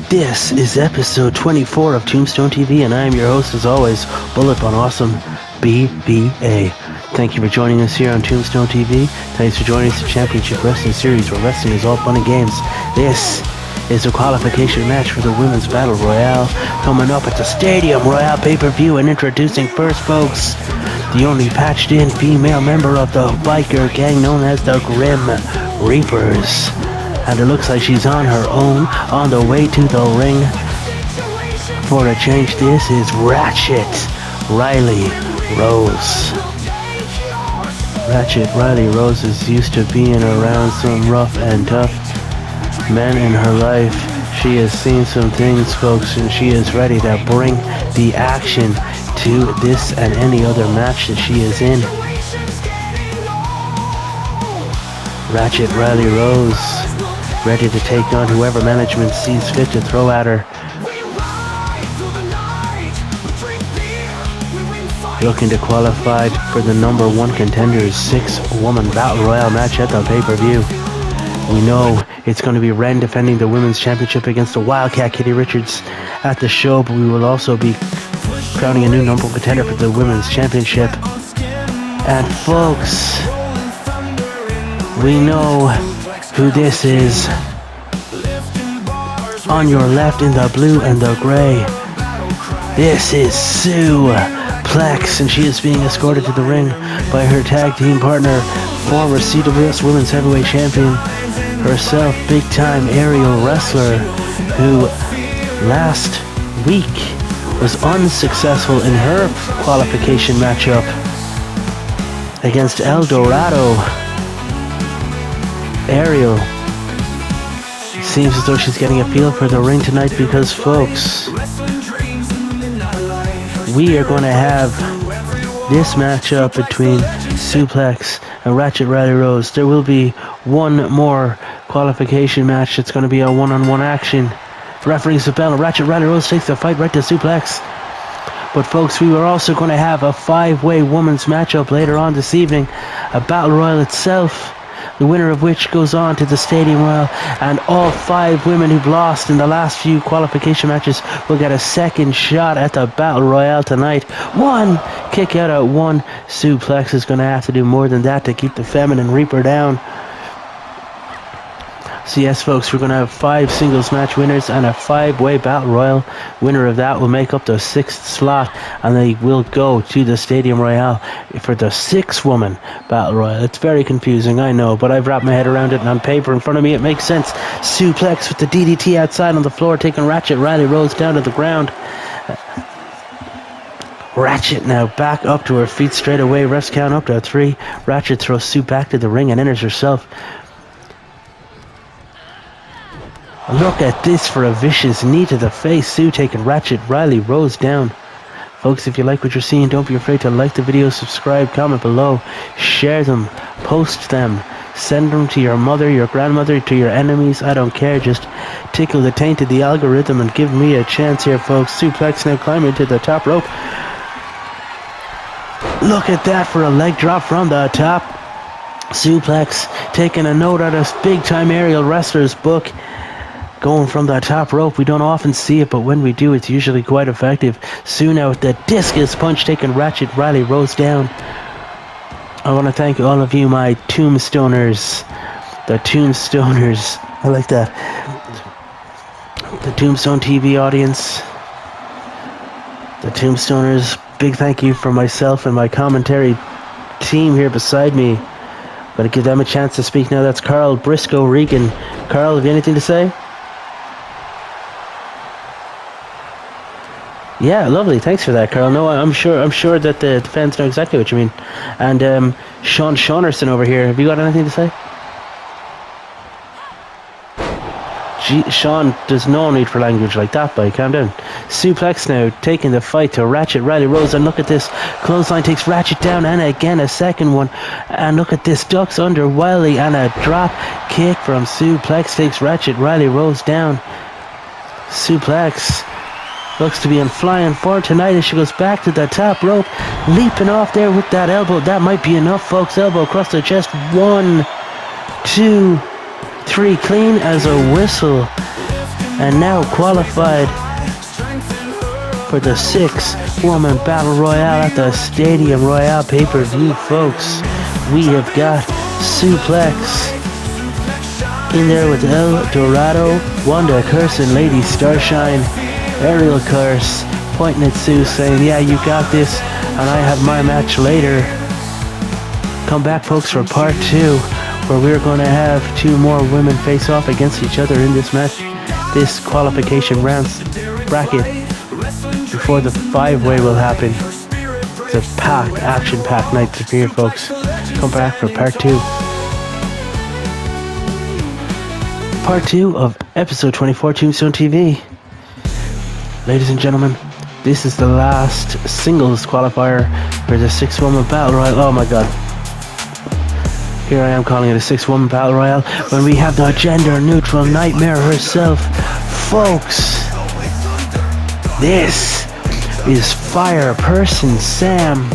This is episode 24 of Tombstone TV, and I am your host, as always, Bullet on Awesome BBA. Thank you for joining us here on Tombstone TV. Thanks for joining us for Championship Wrestling Series, where wrestling is all fun and games. This is a qualification match for the Women's Battle Royale, coming up at the Stadium Royale pay-per-view, and introducing first, folks, the only patched-in female member of the biker gang known as the Grim Reapers. And it looks like she's on her own, on the way to the ring. For a change, this is Ratchet Riley Rose. Ratchet Riley Rose is used to being around some rough and tough men in her life. She has seen some things, folks, and she is ready to bring the action to this and any other match that she is in. Ratchet Riley Rose, ready to take on whoever management sees fit to throw at her. Looking to qualify for the number one contender's 6-woman Battle Royale match at the pay-per-view. We know it's going to be Ren defending the Women's Championship against the Wildcat Kitty Richards at the show, but we will also be crowning a new number one contender for the Women's Championship. And folks, we know who this is. On your left in the blue and the gray, this is Sue Plex, and she is being escorted to the ring by her tag team partner, former CWS Women's Heavyweight Champion herself, big-time aerial wrestler, who last week was unsuccessful in her qualification matchup against El Dorado. Ariel seems as though she's getting a feel for the ring tonight, because, folks, we are going to have this matchup between Suplex and Ratchet Riley Rose. There will be one more qualification match. It's going to be a one-on-one action. Referee's the bell. Ratchet Riley Rose takes the fight right to Suplex. But, folks, we are also going to have a 5-way women's matchup later on this evening. A Battle Royal itself, the winner of which goes on to the Stadium Royale, and all 5 women who've lost in the last few qualification matches will get a second shot at the Battle Royale tonight. One kick out at one. Suplex is going to have to do more than that to keep the Feminine Reaper down. So yes, folks, we're going to have 5 singles match winners and a 5-way Battle Royal. Winner of that will make up the 6th slot, and they will go to the Stadium Royale for the 6-woman Battle Royal. It's very confusing, I know, but I've wrapped my head around it, and on paper in front of me it makes sense. Suplex with the DDT outside on the floor, taking Ratchet Riley Rose down to the ground. Ratchet now back up to her feet straight away. Refs count up to 3. Ratchet throws Sue back to the ring and enters herself. Look at this for a vicious knee to the face. Sue taking Ratchet Riley Rose down. Folks, if you like what you're seeing, don't be afraid to like the video, subscribe, comment below, share them, post them, send them to your mother, your grandmother, to your enemies. I don't care. Just tickle the taint of the algorithm and give me a chance here, folks. Suplex now climbing to the top rope. Look at that for a leg drop from the top. Suplex taking a note out of big-time aerial wrestler's book. Going from the top rope, we don't often see it, but when we do, it's usually quite effective. Soon out with the discus punch, taking Ratchet Riley Rose down. I want to thank all of you, my Tombstoners. The Tombstoners. I like that. The Tombstone TV audience. The Tombstoners. Big thank you for myself and my commentary team here beside me. I'm going to give them a chance to speak now. That's Carl Briscoe Regan. Carl, have you anything to say? Yeah, lovely. Thanks for that, Carl. No, I'm sure that the fans know exactly what you mean. And Sean Shaunerson over here, have you got anything to say? Sean, there's no need for language like that, boy. Calm down. Suplex now taking the fight to Ratchet Riley Rose, and look at this. Clothesline takes Ratchet down, and again a second one. And look at this. Ducks under Wiley, and a drop kick from Suplex takes Ratchet Riley Rose down. Suplex looks to be in flying form tonight as she goes back to the top rope, leaping off there with that elbow. That might be enough, folks. Elbow across the chest. 1, 2, 3, clean as a whistle. And now qualified for the 6-woman battle royale at the Stadium Royale pay-per-view, folks. We have got Suplex in there with El Dorado, Wanda Curse, and Lady Starshine. Aerial Curse pointing at Sue saying, yeah, you got this, and I have my match later. Come back, folks, for part 2, where we're going to have 2 more women face off against each other in this match, this qualification rounds bracket, before the 5-way will happen. It's a packed, action-packed night to here, folks. Come back for part 2. Part 2 of episode 24, Tombstone TV. Ladies and gentlemen, this is the last singles qualifier for the 6-woman battle royale. Oh my god. Here I am calling it a 6-woman battle royale when we have the gender-neutral nightmare herself. Folks, this is Fire Person Sam,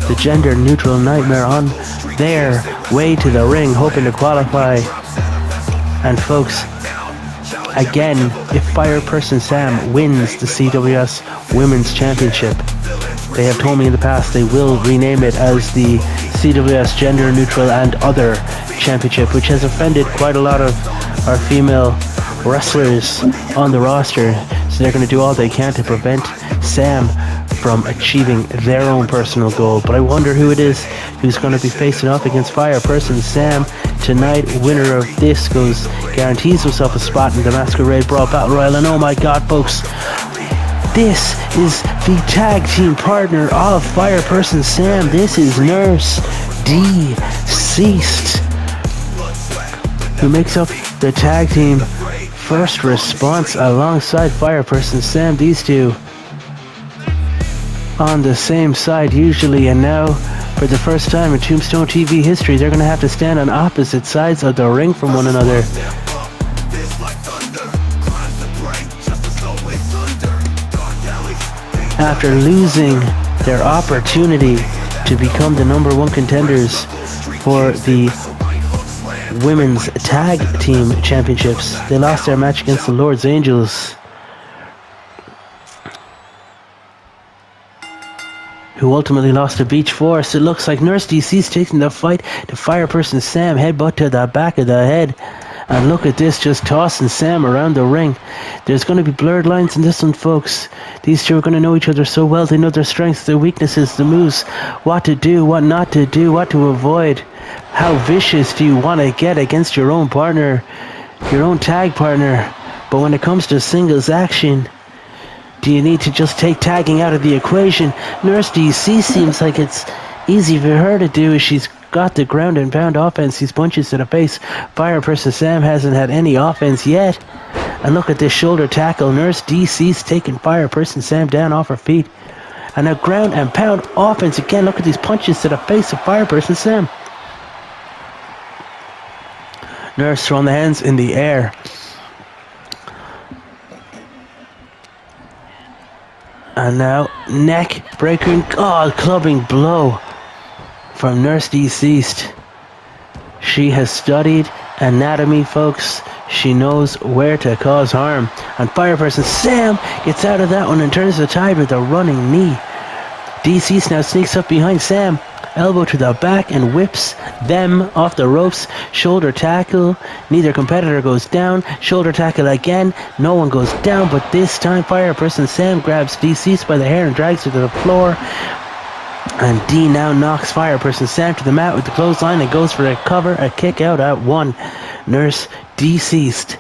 the gender-neutral nightmare, on their way to the ring, hoping to qualify. And folks, again, if Fire Person Sam wins the CWS Women's Championship, they have told me in the past they will rename it as the CWS Gender Neutral and Other Championship, which has offended quite a lot of our female wrestlers on the roster. So they're going to do all they can to prevent Sam from achieving their own personal goal. But I wonder who it is who's going to be facing off against Fire Person Sam tonight. Winner of this guarantees himself a spot in the Masquerade Brawl Battle Royale. And oh my god, folks, this is the tag team partner of Fire Person Sam. This is Nurse Deceased, who makes up the tag team First Response alongside Fire Person Sam. These two on the same side usually, and now for the first time in Tombstone TV history, they're going to have to stand on opposite sides of the ring from one another. After losing their opportunity to become the number 1 contenders for the Women's Tag Team Championships, they lost their match against the Lord's Angels, who ultimately lost to Beach Force. It looks like Nurse DC's taking the fight to Fire Person Sam, headbutt to the back of the head. And look at this, just tossing Sam around the ring. There's going to be blurred lines in this one, folks. These two are going to know each other so well. They know their strengths, their weaknesses, the moves, what to do, what not to do, what to avoid. How vicious do you want to get against your own partner, your own tag partner? But when it comes to singles action, do you need to just take tagging out of the equation? Nurse DC seems like it's easy for her to do, as she's got the ground and pound offense, these punches to the face. Fire Person Sam hasn't had any offense yet. And look at this shoulder tackle. Nurse DC's taking Fire Person Sam down off her feet. And a ground and pound offense again. Look at these punches to the face of Fire Person Sam. Nurse throwing the hands in the air. And now neck breaking, clubbing blow from Nurse Deceased. She has studied anatomy, folks. She knows where to cause harm. And Fire Person Sam gets out of that one and turns the tide with a running knee. Deceased now sneaks up behind Sam, elbow to the back, and whips them off the ropes. Shoulder tackle. Neither competitor goes down. Shoulder tackle again. No one goes down, but this time Fire Person Sam grabs Deceased by the hair and drags her to the floor. And D now knocks Fire Person Sam to the mat with the clothesline and goes for a cover, a kick out at 1. Nurse Deceased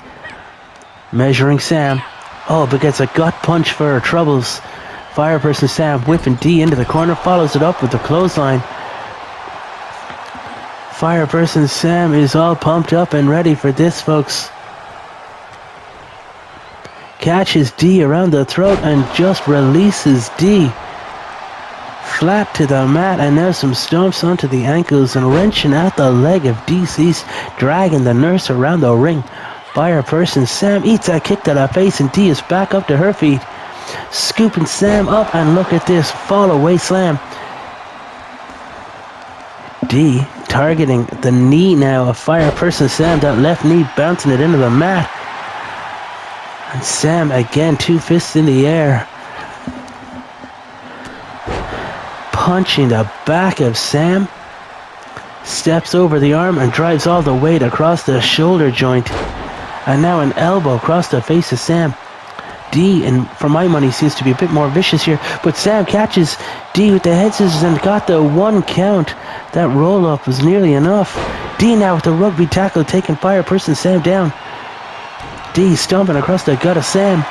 measuring Sam. Oh, but gets a gut punch for her troubles. Fire Person Sam whipping D into the corner, follows it up with the clothesline. Fire Person Sam is all pumped up and ready for this, folks. Catches D around the throat and just releases D flat to the mat, and now some stomps onto the ankles and wrenching at the leg of Deceased, dragging the nurse around the ring. Fire Person Sam eats a kick to the face, and D is back up to her feet, scooping Sam up, and look at this fall away slam. D targeting the knee now of Fire Person Sam, that left knee bouncing it into the mat. And Sam again, 2 fists in the air. Punching the back of Sam. Steps over the arm and drives all the weight across the shoulder joint. And now an elbow across the face of Sam. D, and for my money, seems to be a bit more vicious here. But Sam catches D with the head scissors and got the 1 count. That roll-up was nearly enough. D now with the rugby tackle, taking Fire Person Sam down. D stomping across the gut of Sam.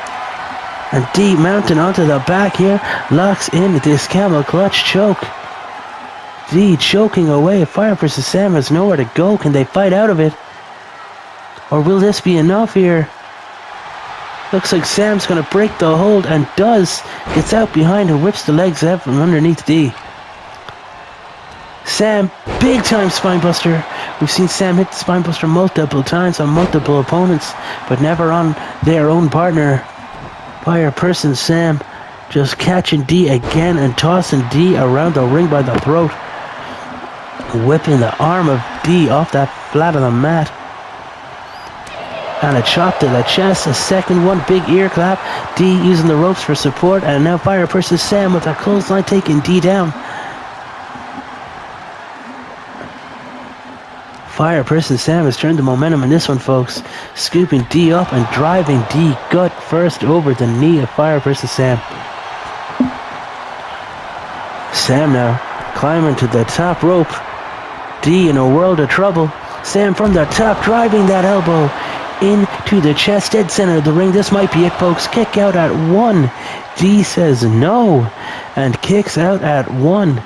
And D mounting onto the back here. Locks in this camel clutch choke. D choking away. Fire Person Sam has nowhere to go. Can they fight out of it? Or will this be enough here? Looks like Sam's going to break the hold, and does. Gets out behind and whips the legs out from underneath D. Sam, big time spinebuster. We've seen Sam hit the spinebuster multiple times on multiple opponents, but never on their own partner. Fire Person Sam just catching D again and tossing D around the ring by the throat. Whipping the arm of D off that flat of the mat. And a chop to the chest, a second one, big ear clap. D using the ropes for support, and now Fire Person Sam with a clothesline taking D down. Fire Person Sam has turned the momentum in this one, folks. Scooping D up and driving D gut first over the knee of Fire Person Sam. Sam now climbing to the top rope. D in a world of trouble. Sam from the top driving that elbow into the chest, dead center of the ring. This might be it, folks. Kick out at 1. D says no and kicks out at 1.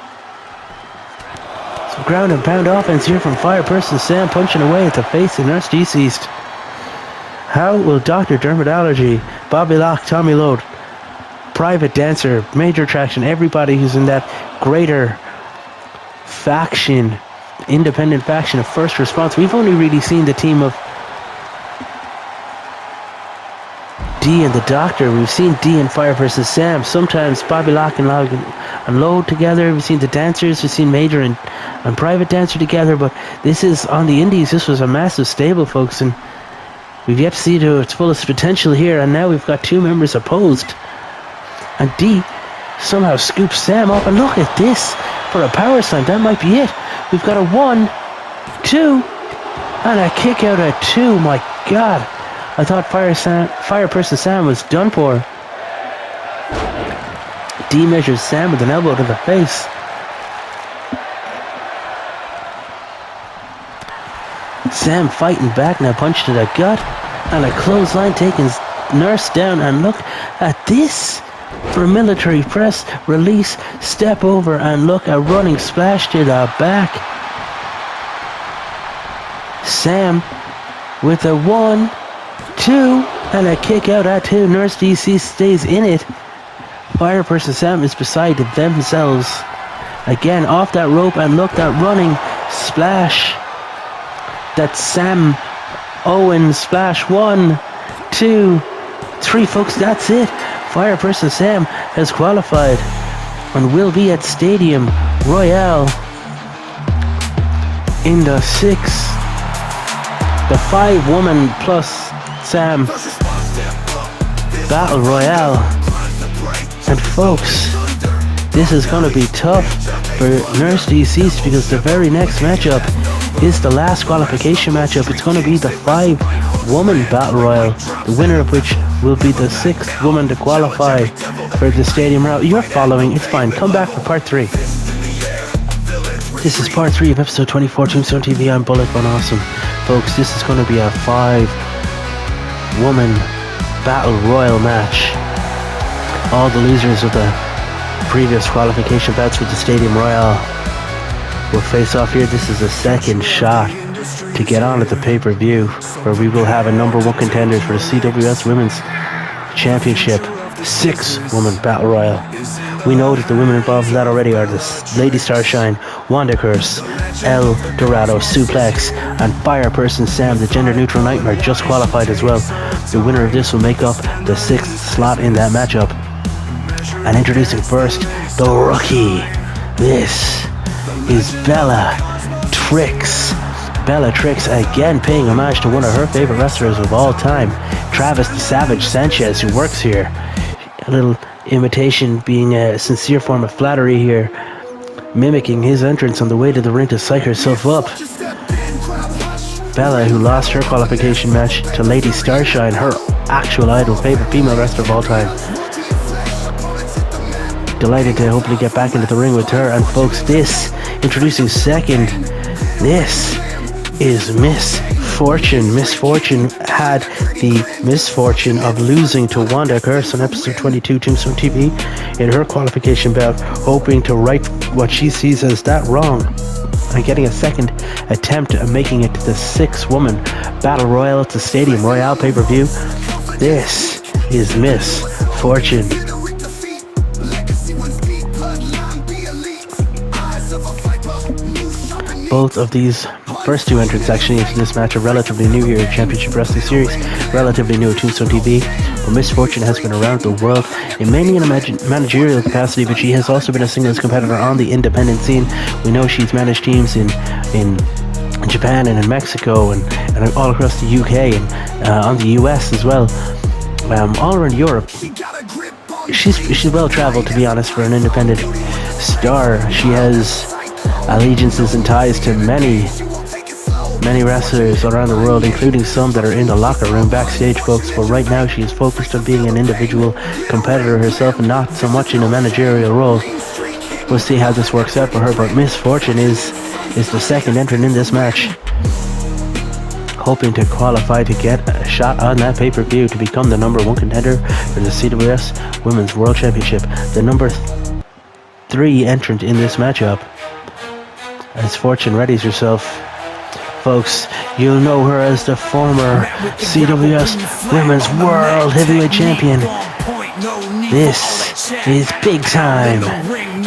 Some ground and pound offense here from Fire Person Sam, punching away at the face of Nurse Deceased. How will Dr. Dermatology, Bobby Locke, Tommy Load, Private Dancer, Major Attraction, everybody who's in that greater faction, independent faction of First Response. We've only really seen the team of D and the Doctor. We've seen D and Fire Person Sam. Sometimes Bobby Locke and Load together. We've seen the dancers. We've seen Major and Private Dancer together. But this is on the indies. This was a massive stable, folks, and we've yet to see to its fullest potential here. And now we've got 2 members opposed. And D somehow scoops Sam up. And look at this for a power slam. That might be it. We've got a 1, 2, and a kick out at 2. My God. I thought Fire Person Sam was done for. D measures Sam with an elbow to the face. Sam fighting back now, punch to the gut. And a clothesline taking Nurse down. And look at this. For a military press, release, step over, and look, a running splash to the back. Sam with a 1, 2, and a kick out at 2. Nurse DC stays in it. Fire Person Sam is beside themselves. Again, off that rope, and look, that running splash. That Sam Owen splash. 1, 2, 3, folks, that's it. Fire Person Sam has qualified and will be at Stadium Royale in the 5-woman plus Sam Battle Royale. And folks, this is going to be tough for Nurse Deceased, because the very next matchup is the last qualification matchup. It's going to be the 5-woman Battle Royale, the winner of which will be the 6th woman to qualify for the Stadium Royale. You're following, it's fine. Come back for part 3. This is part 3 of episode 24, Tombstone TV. I'm Bullet Von Awesome. Folks, this is going to be a 5-woman Battle Royal match. All the losers of the previous qualification bouts for the Stadium Royale will face off here. This is the second shot to get on at the pay-per-view, where we will have a number 1 contender for the CWS Women's Championship 6-woman Battle Royale. We know that the women involved in that already are the Lady Starshine, Wanda Curse, El Dorado, Suplex, and Fire Person Sam, the gender-neutral Nightmare, just qualified as well. The winner of this will make up the 6th slot in that matchup. And introducing first, the rookie. This is Bella Trix Bellatrix again paying homage to one of her favorite wrestlers of all time, Travis the Savage Sanchez, who works here. A little imitation being a sincere form of flattery here, mimicking his entrance on the way to the ring to psych herself up. Bella, who lost her qualification match to Lady Starshine, her actual idol, favorite female wrestler of all time. Delighted to hopefully get back into the ring with her. And folks, introducing second, this is Miss Fortune. Miss Fortune had the misfortune of losing to Wanda Curse on episode 22 Tombstone TV in her qualification bout, hoping to right what she sees as that wrong and getting a second attempt at making it to the 6-woman Battle Royal at the Stadium Royale pay-per-view. This is Miss Fortune. Both of these first two entrants actually into this match are relatively new here in Championship Wrestling Series, relatively new at Tombstone TV, but Miss Fortune has been around the world, mainly in a managerial capacity, but she has also been a singles competitor on the independent scene. We know she's managed teams in Japan and in Mexico and all across the UK and on the US as well, all around Europe. She's well traveled, to be honest, for an independent star. She has allegiances and ties to many wrestlers around the world, including some that are in the locker room backstage, folks. But right now she is focused on being an individual competitor herself and not so much in a managerial role. We'll see how this works out for her, but Miss Fortune is the second entrant in this match, hoping to qualify to get a shot on that pay-per-view to become the number 1 contender for the CWS Women's World Championship, the number 3 entrant in this matchup. As Fortune readies herself, folks, you'll know her as the former CWS Women's World Heavyweight Champion. This is big time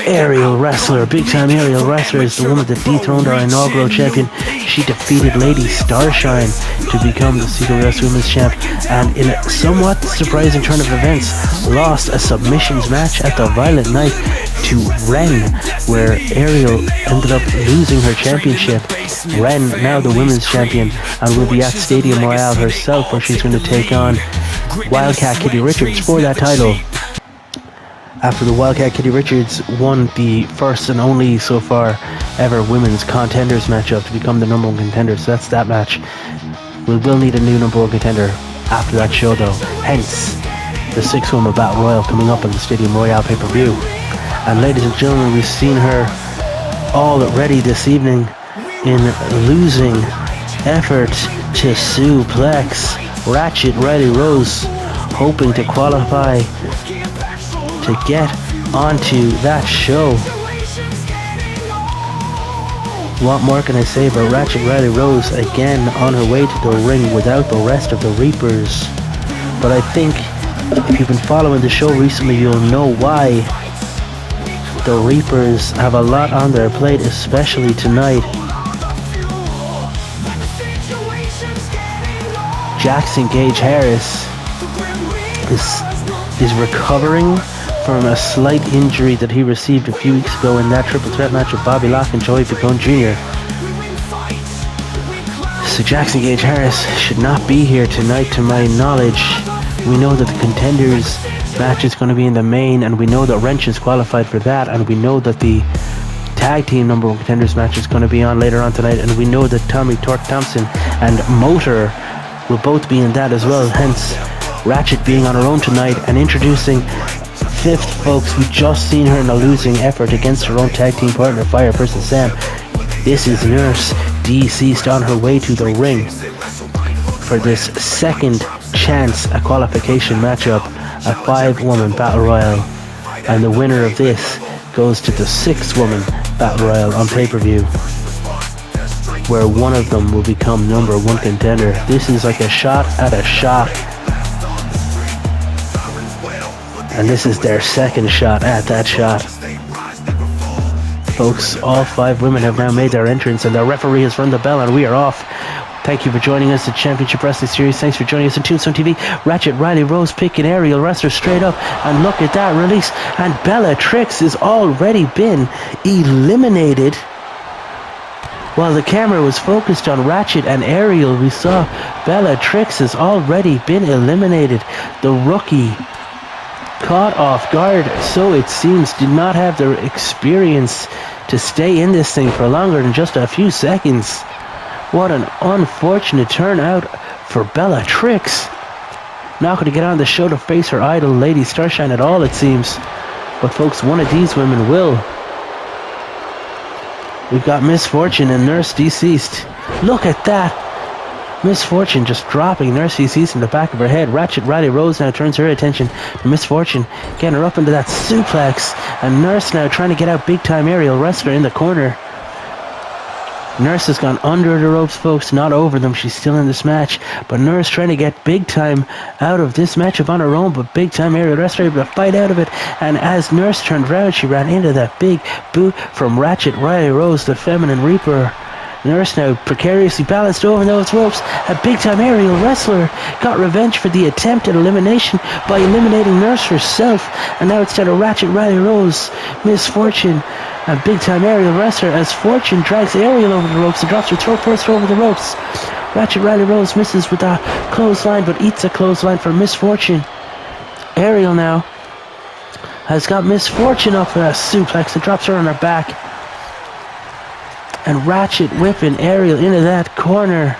aerial wrestler. Big time aerial wrestler is the woman that dethroned our inaugural champion. She defeated Lady Starshine to become the CWS Women's Champ, and in a somewhat surprising turn of events, lost a submissions match at the Violent Night to Ren, where Ariel ended up losing her championship. Ren, now the women's champion, and will be at Stadium Royale herself, where she's going to take on Wildcat Kitty Richards for that title. After the Wildcat Kitty Richards won the first and only so far ever women's contenders matchup to become the number 1 contender, so that's that match. We will need a new number 1 contender after that show though, hence the 6-woman Battle Royal coming up on the Stadium Royale pay-per-view. And ladies and gentlemen, we've seen her all ready this evening in losing effort to suplex Ratchet Riley Rose, hoping to qualify to get onto that show. What more can I say about Ratchet Riley Rose, again on her way to the ring without the rest of the Reapers? But I think if you've been following the show recently, you'll know why. The Reapers have a lot on their plate, especially tonight. Jackson Gage Harris is recovering from a slight injury that he received a few weeks ago in that triple threat match with Bobby Locke and Joey Picone Jr. So Jackson Gage Harris should not be here tonight, to my knowledge. We know that the Contenders match is going to be in the main, and we know that Wrench is qualified for that, and we know that the tag team number 1 contenders match is going to be on later on tonight, and we know that Tommy Torque Thompson and Motor will both be in that as well, hence Ratchet being on her own tonight and introducing 5th, folks. We just seen her in a losing effort against her own tag team partner, Fireperson Sam. This is Nurse deceased on her way to the ring for this second chance a qualification matchup, a 5-woman Battle Royal, and the winner of this goes to the 6-woman Battle Royal on pay-per-view, where one of them will become number 1 contender. This is like a shot at a shot, and this is their second shot at that shot. Folks, all 5 women have now made their entrance, and the referee has rung the bell, and we are off. Thank you for joining us at Championship Wrestling Series. Thanks for joining us on Tombstone TV. Ratchet Riley Rose picking aerial wrestler straight up, and look at that release. And Bellatrix has already been eliminated. While the camera was focused on Ratchet and Ariel, we saw Bellatrix has already been eliminated. The rookie, caught off guard, so it seems, did not have the experience to stay in this thing for longer than just a few seconds. What an unfortunate turnout for Bellatrix. Not going to get on the show to face her idol, Lady Starshine, at all, it seems. But folks, one of these women will. We've got Miss Fortune and Nurse Deceased. Look at that. Miss Fortune just dropping Nurse Deceased in the back of her head. Ratchet Riley Rose now turns her attention to Miss Fortune, getting her up into that suplex. And Nurse now trying to get out big time aerial wrestler in the corner. Nurse has gone under the ropes, folks, not over them. She's still in this match. But Nurse trying to get big time out of this matchup on her own. But big time aerial wrestler able to fight out of it. And as Nurse turned around, she ran into that big boot from Ratchet Riley Rose, the Feminine Reaper. Nurse now precariously balanced over those ropes. A big time aerial wrestler got revenge for the attempted elimination by eliminating Nurse herself. And now it's down to Ratchet Riley Rose, Miss Fortune, a big time aerial wrestler as Fortune drags Ariel over the ropes and drops her throat first over the ropes. Ratchet Riley Rose misses with a clothesline but eats a clothesline for Miss Fortune. Ariel now has got Miss Fortune up for a suplex and drops her on her back. And Ratchet whipping Ariel into that corner.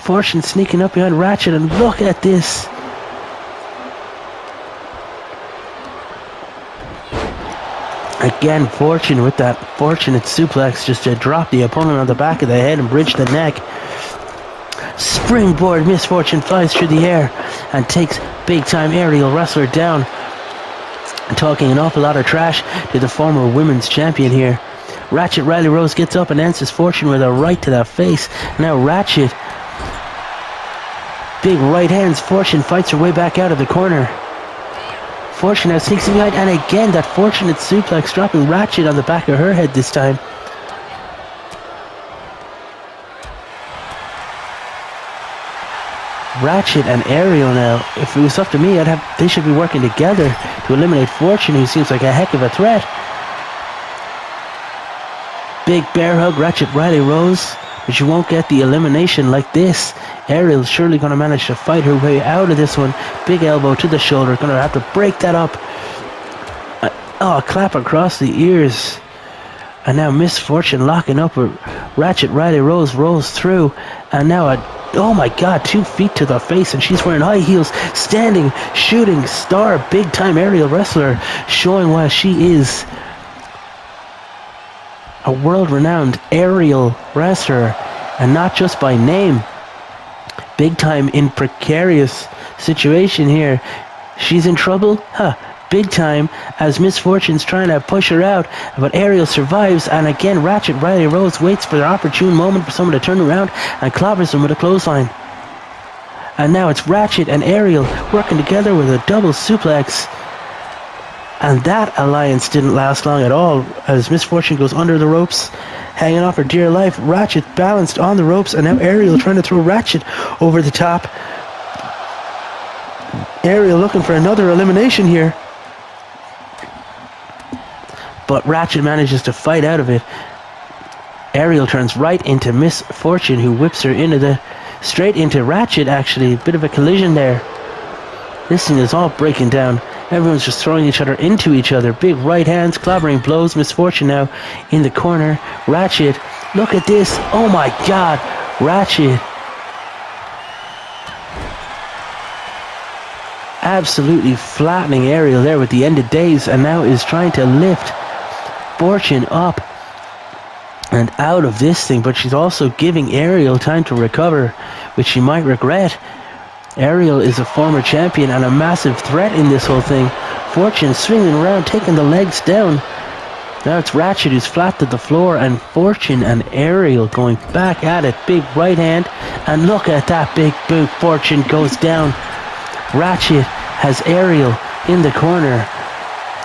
Fortune sneaking up behind Ratchet, and look at this. Again, Fortune with that fortunate suplex just to drop the opponent on the back of the head and bridge the neck. Springboard Miss Fortune flies through the air and takes big time aerial wrestler down. Talking an awful lot of trash to the former women's champion here. Ratchet Riley Rose gets up and answers Fortune with a right to the face. Now Ratchet, big right hands. Fortune fights her way back out of the corner. Fortune now sneaks in behind, and again that fortunate suplex, dropping Ratchet on the back of her head this time. Ratchet and Ariel now, if it was up to me, they should be working together to eliminate Fortune, who seems like a heck of a threat. Big bear hug, Ratchet Riley Rose, but she won't get the elimination like this. Ariel's surely going to manage to fight her way out of this one. Big elbow to the shoulder, going to have to break that up. A clap across the ears. And now Miss Fortune locking up with Ratchet Riley Rose, rolls through. And now oh my god, 2 feet to the face, and she's wearing high heels, standing, shooting star, big time aerial wrestler, showing why she is a world-renowned aerial wrestler, and not just by name. Big time in precarious situation here. She's in trouble? Big time, as Miss Fortune's trying to push her out, but Ariel survives, and again Ratchet Riley Rose waits for the opportune moment for someone to turn around and clobbers him with a clothesline. And now it's Ratchet and Ariel working together with a double suplex. And that alliance didn't last long at all, as Miss Fortune goes under the ropes, hanging off her dear life. Ratchet balanced on the ropes, and now Ariel trying to throw Ratchet over the top. Ariel looking for another elimination here. But Ratchet manages to fight out of it. Ariel turns right into Miss Fortune, who whips her straight into Ratchet, actually. A bit of a collision there. This thing is all breaking down. Everyone's just throwing each other into each other. Big right hands, clobbering blows. Miss Fortune now in the corner. Ratchet, look at this. Oh my god. Ratchet absolutely flattening Ariel there with the end of days, and now is trying to lift Fortune up and out of this thing, but she's also giving Ariel time to recover, which she might regret. Ariel is a former champion and a massive threat in this whole thing. Fortune swinging around, taking the legs down. Now it's Ratchet who's flat to the floor, and Fortune and Ariel going back at it. Big right hand, and look at that big boot. Fortune goes down. Ratchet has Ariel in the corner.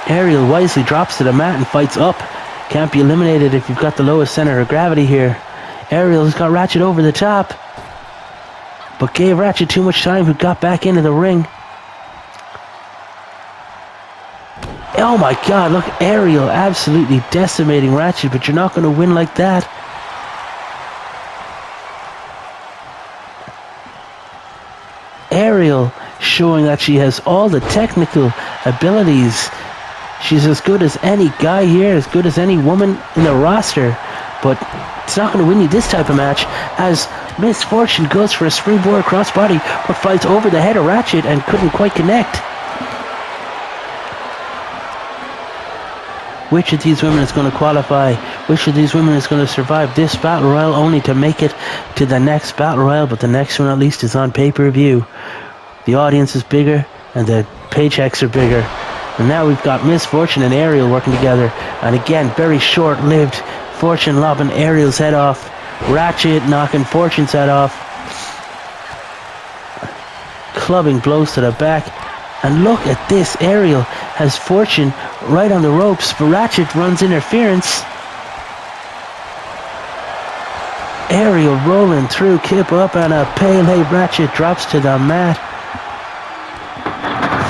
Ariel wisely drops to the mat and fights up. Can't be eliminated if you've got the lowest center of gravity here. Ariel's got Ratchet over the top, but gave Ratchet too much time, who got back into the ring. Oh my god, look, Ariel absolutely decimating Ratchet, but you're not going to win like that. Ariel showing that she has all the technical abilities. She's as good as any guy here, as good as any woman in the roster. But it's not going to win you this type of match, as Miss Fortune goes for a springboard crossbody, but flies over the head of Ratchet and couldn't quite connect. Which of these women is going to qualify? Which of these women is going to survive this Battle Royal only to make it to the next Battle Royal? But the next one at least is on pay-per-view. The audience is bigger and the paychecks are bigger. And now we've got Miss Fortune and Ariel working together. And again, very short-lived. Fortune lobbing Ariel's head off. Ratchet knocking Fortune's head off. Clubbing blows to the back. And look at this. Ariel has Fortune right on the ropes, but Ratchet runs interference. Ariel rolling through, kip up, and a Pele. Ratchet drops to the mat.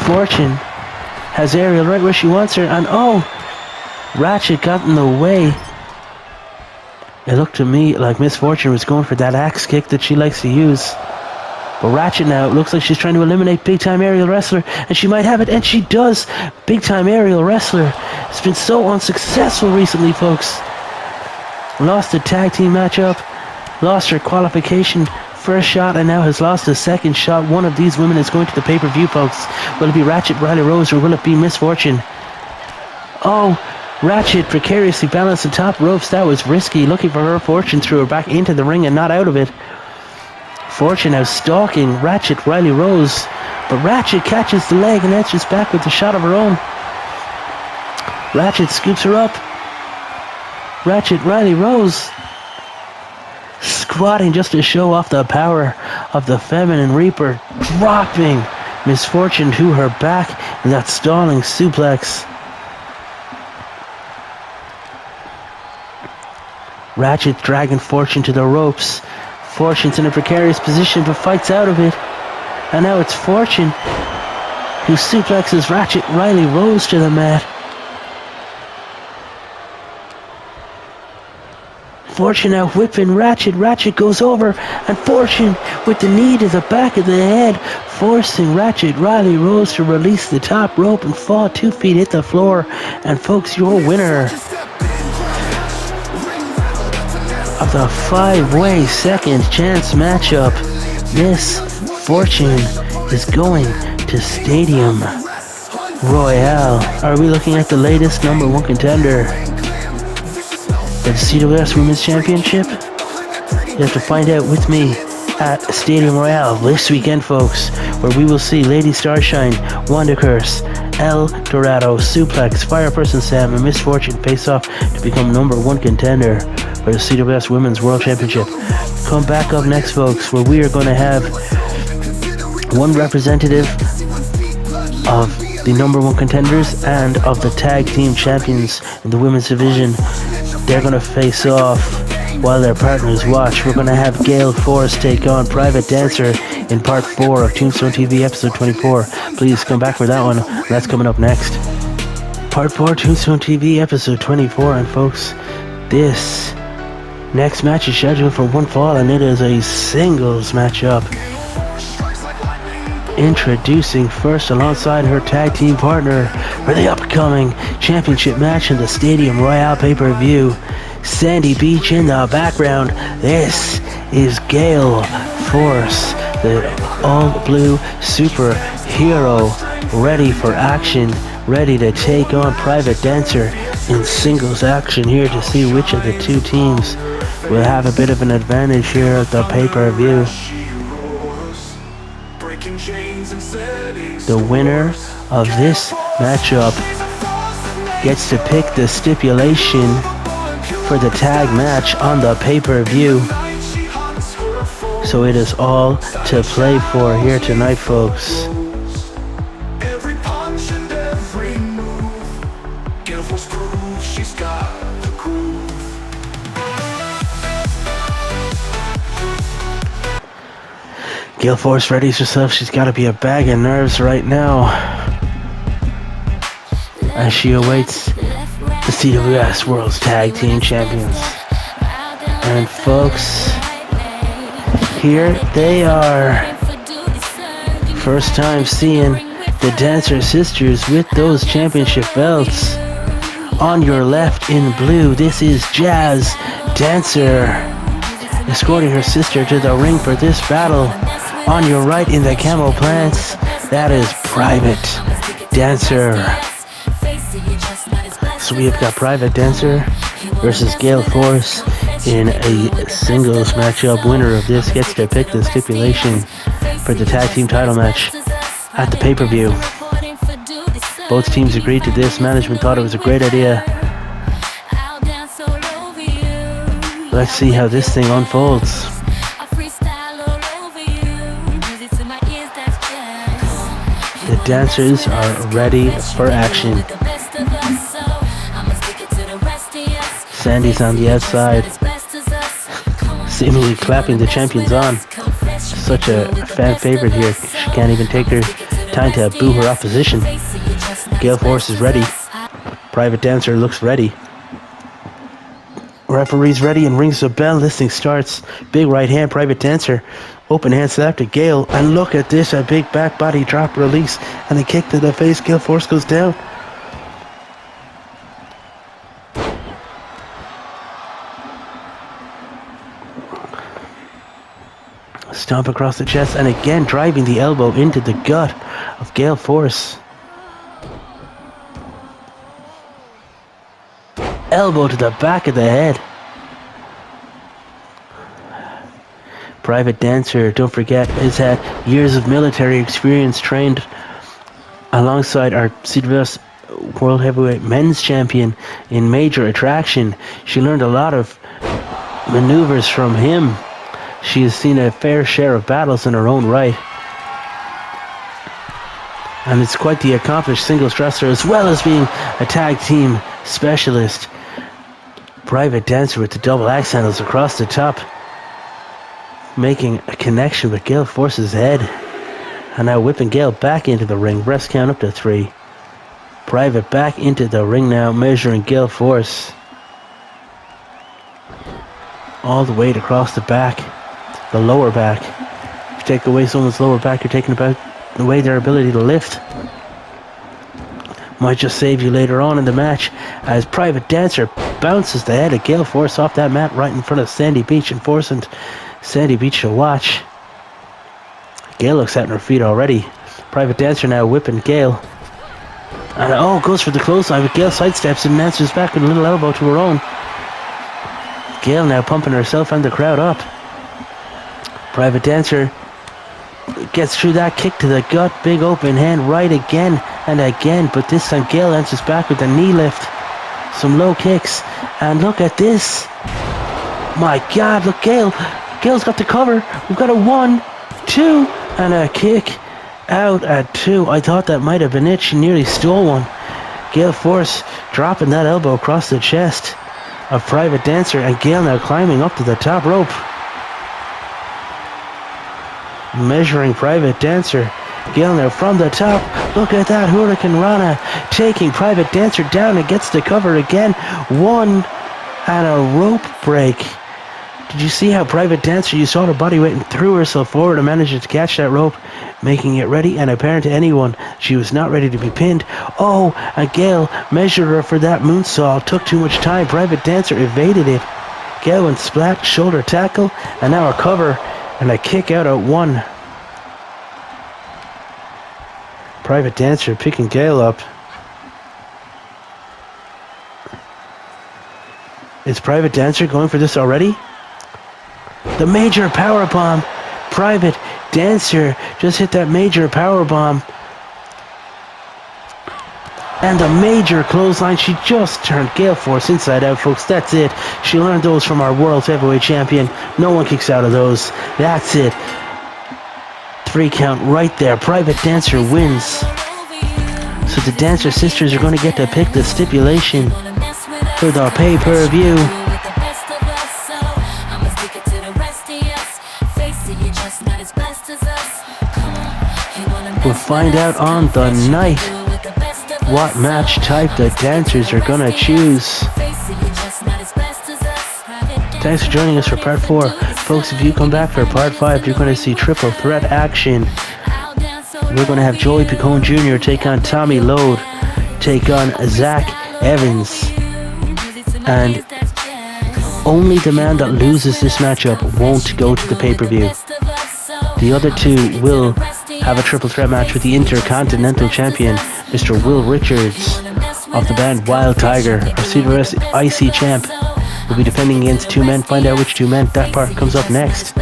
Fortune has Ariel right where she wants her, and oh, Ratchet got in the way. It looked to me like Miss Fortune was going for that axe kick that she likes to use. But Ratchet now, it looks like she's trying to eliminate Big Time Aerial Wrestler, and she might have it, and she does. Big Time Aerial Wrestler has been so unsuccessful recently, folks. Lost the tag team matchup, lost her qualification first shot, and now has lost a second shot. One of these women is going to the pay-per-view, folks. Will it be Ratchet, Riley Rose, or will it be Miss Fortune? Oh, Ratchet precariously balanced the top ropes. That was risky. Looking for her Fortune, threw her back into the ring and not out of it. Fortune now stalking Ratchet, Riley Rose, but Ratchet catches the leg and edges back with a shot of her own. Ratchet scoops her up. Ratchet, Riley Rose squatting just to show off the power of the feminine Reaper, dropping Miss Fortune to her back in that stalling suplex. Ratchet dragging Fortune to the ropes. Fortune's in a precarious position but fights out of it. And now it's Fortune who suplexes Ratchet Riley Rose to the mat. Fortune now whipping Ratchet. Ratchet goes over, and Fortune with the knee to the back of the head, forcing Ratchet Riley Rose to release the top rope and fall 2 feet, hit the floor. And folks, your winner of the 5-way second chance matchup, Miss Fortune, is going to Stadium Royale. Are we looking at the latest number one contender for the CWS Women's Championship? You have to find out with me at Stadium Royale this weekend, folks, where we will see Lady Starshine, Wanda Curse, El Dorado, Suplex, Fireperson Sam, and Miss Fortune face off to become number one contender for the CWS Women's World Championship. Come back up next, folks, where we are going to have one representative of the number one contenders and of the tag team champions in the women's division. They're going to face off while their partners watch. We're going to have Gale Force take on Private Dancer in part 4 of Tombstone TV episode 24. Please come back for that one. That's coming up next. Part 4 Tombstone TV episode 24. And folks, this next match is scheduled for one fall, and it is a singles matchup. Introducing first alongside her tag team partner for the upcoming championship match in the Stadium Royale pay-per-view, Sandy Beach in the background. This is Gale Force, the all-blue superhero, ready for action, ready to take on Private Dancer in singles action here to see which of the two teams will have a bit of an advantage here at the pay-per-view. The winner of this matchup gets to pick the stipulation for the tag match on the pay-per-view. So it is all to play for here tonight, folks. Every punch and every move, Gale Force proves she's got the groove. Gale Force readies herself. She's got to be a bag of nerves right now as she awaits the CWS World's Tag Team Champions. And folks, here they are. First time seeing the Dancer sisters with those championship belts. On your left in blue, this is Jazz Dancer, escorting her sister to the ring for this battle. On your right in the camo pants, that is Private Dancer. So we have got Private Dancer versus Gale Force in a singles matchup. Winner of this gets to pick the stipulation for the tag team title match at the pay-per-view. Both teams agreed to this. Management thought it was a great idea. Let's see how this thing unfolds. The dancers are ready for action. Sandy's on the outside, seemingly clapping the champions on. Such a fan favorite here. She can't even take her time to boo her opposition. Gale Force is ready. Private Dancer looks ready. Referee's ready and rings the bell. This thing starts. Big right hand, Private Dancer. Open hand slap to Gale. And look at this, a big back body drop release. And a kick to the face. Gale Force goes down. Stomp across the chest. And again driving the elbow into the gut of Gale Force. Elbow to the back of the head. Private Dancer, don't forget, has had years of military experience, trained alongside our CWS World Heavyweight Men's Champion in Major Attraction. She learned a lot of maneuvers from him. She has seen a fair share of battles in her own right. And it's quite the accomplished singles wrestler, as well as being a tag team specialist. Private Dancer with the double axe handles across the top, making a connection with Gale Force's head. And now whipping Gale back into the ring. Rest count up to 3. Private back into the ring now, measuring Gale Force. All the way across the back, the lower back. If you take away someone's lower back, you're taking away their ability to lift. Might just save you later on in the match, as Private Dancer bounces the head of Gale Force off that mat right in front of Sandy Beach, and forcing Sandy Beach to watch. Gale looks at her feet already. Private Dancer now whipping Gale. And goes for the clothesline, but Gale sidesteps and answers back with a little elbow to her own. Gale now pumping herself and the crowd up. Private Dancer gets through that kick to the gut. Big open hand right again and again, but this time Gale answers back with a knee lift. Some low kicks, and look at this. My God, look, Gale's got the cover. We've got a 1, 2, and a kick out at 2. I thought that might have been it. She nearly stole one. Gale Force dropping that elbow across the chest of Private Dancer, and Gale now climbing up to the top rope. Measuring Private Dancer. Gale now from the top. Look at that Hurricane Rana, taking Private Dancer down, and gets the cover again. 1 and a rope break. Did you see how Private Dancer, you saw her body weight and threw herself forward and managed to catch that rope, making it ready and apparent to anyone she was not ready to be pinned. And Gale measured her for that moonsault. Took too much time. Private Dancer evaded it. Gale went splat, shoulder tackle, and now a cover and a kick out at 1. Private Dancer picking Gale up. Is Private Dancer going for this already? The major power bomb. Private Dancer just hit that major power bomb. And the major clothesline. She just turned Gale Force inside out, folks. That's it. She learned those from our World Heavyweight Champion. No one kicks out of those. That's it. 3 count right there. Private Dancer wins. So the Dancer sisters are going to get to pick the stipulation for the pay-per-view. We'll find out on the night what match type the dancers are gonna choose. Thanks for joining us for part 4. Folks, if you come back for part 5, you're gonna see triple threat action. we're going to have Joey Picone Jr. take on Tommy Lode, take on Zach Evans. And only the man that loses this matchup won't go to the pay-per-view. The other two will have a triple threat match with the Intercontinental Champion, Mr. Will Richards of the band Wild Tiger. Our Cedar West IC Champ will be defending against two men. Find out which two men. That part comes up next.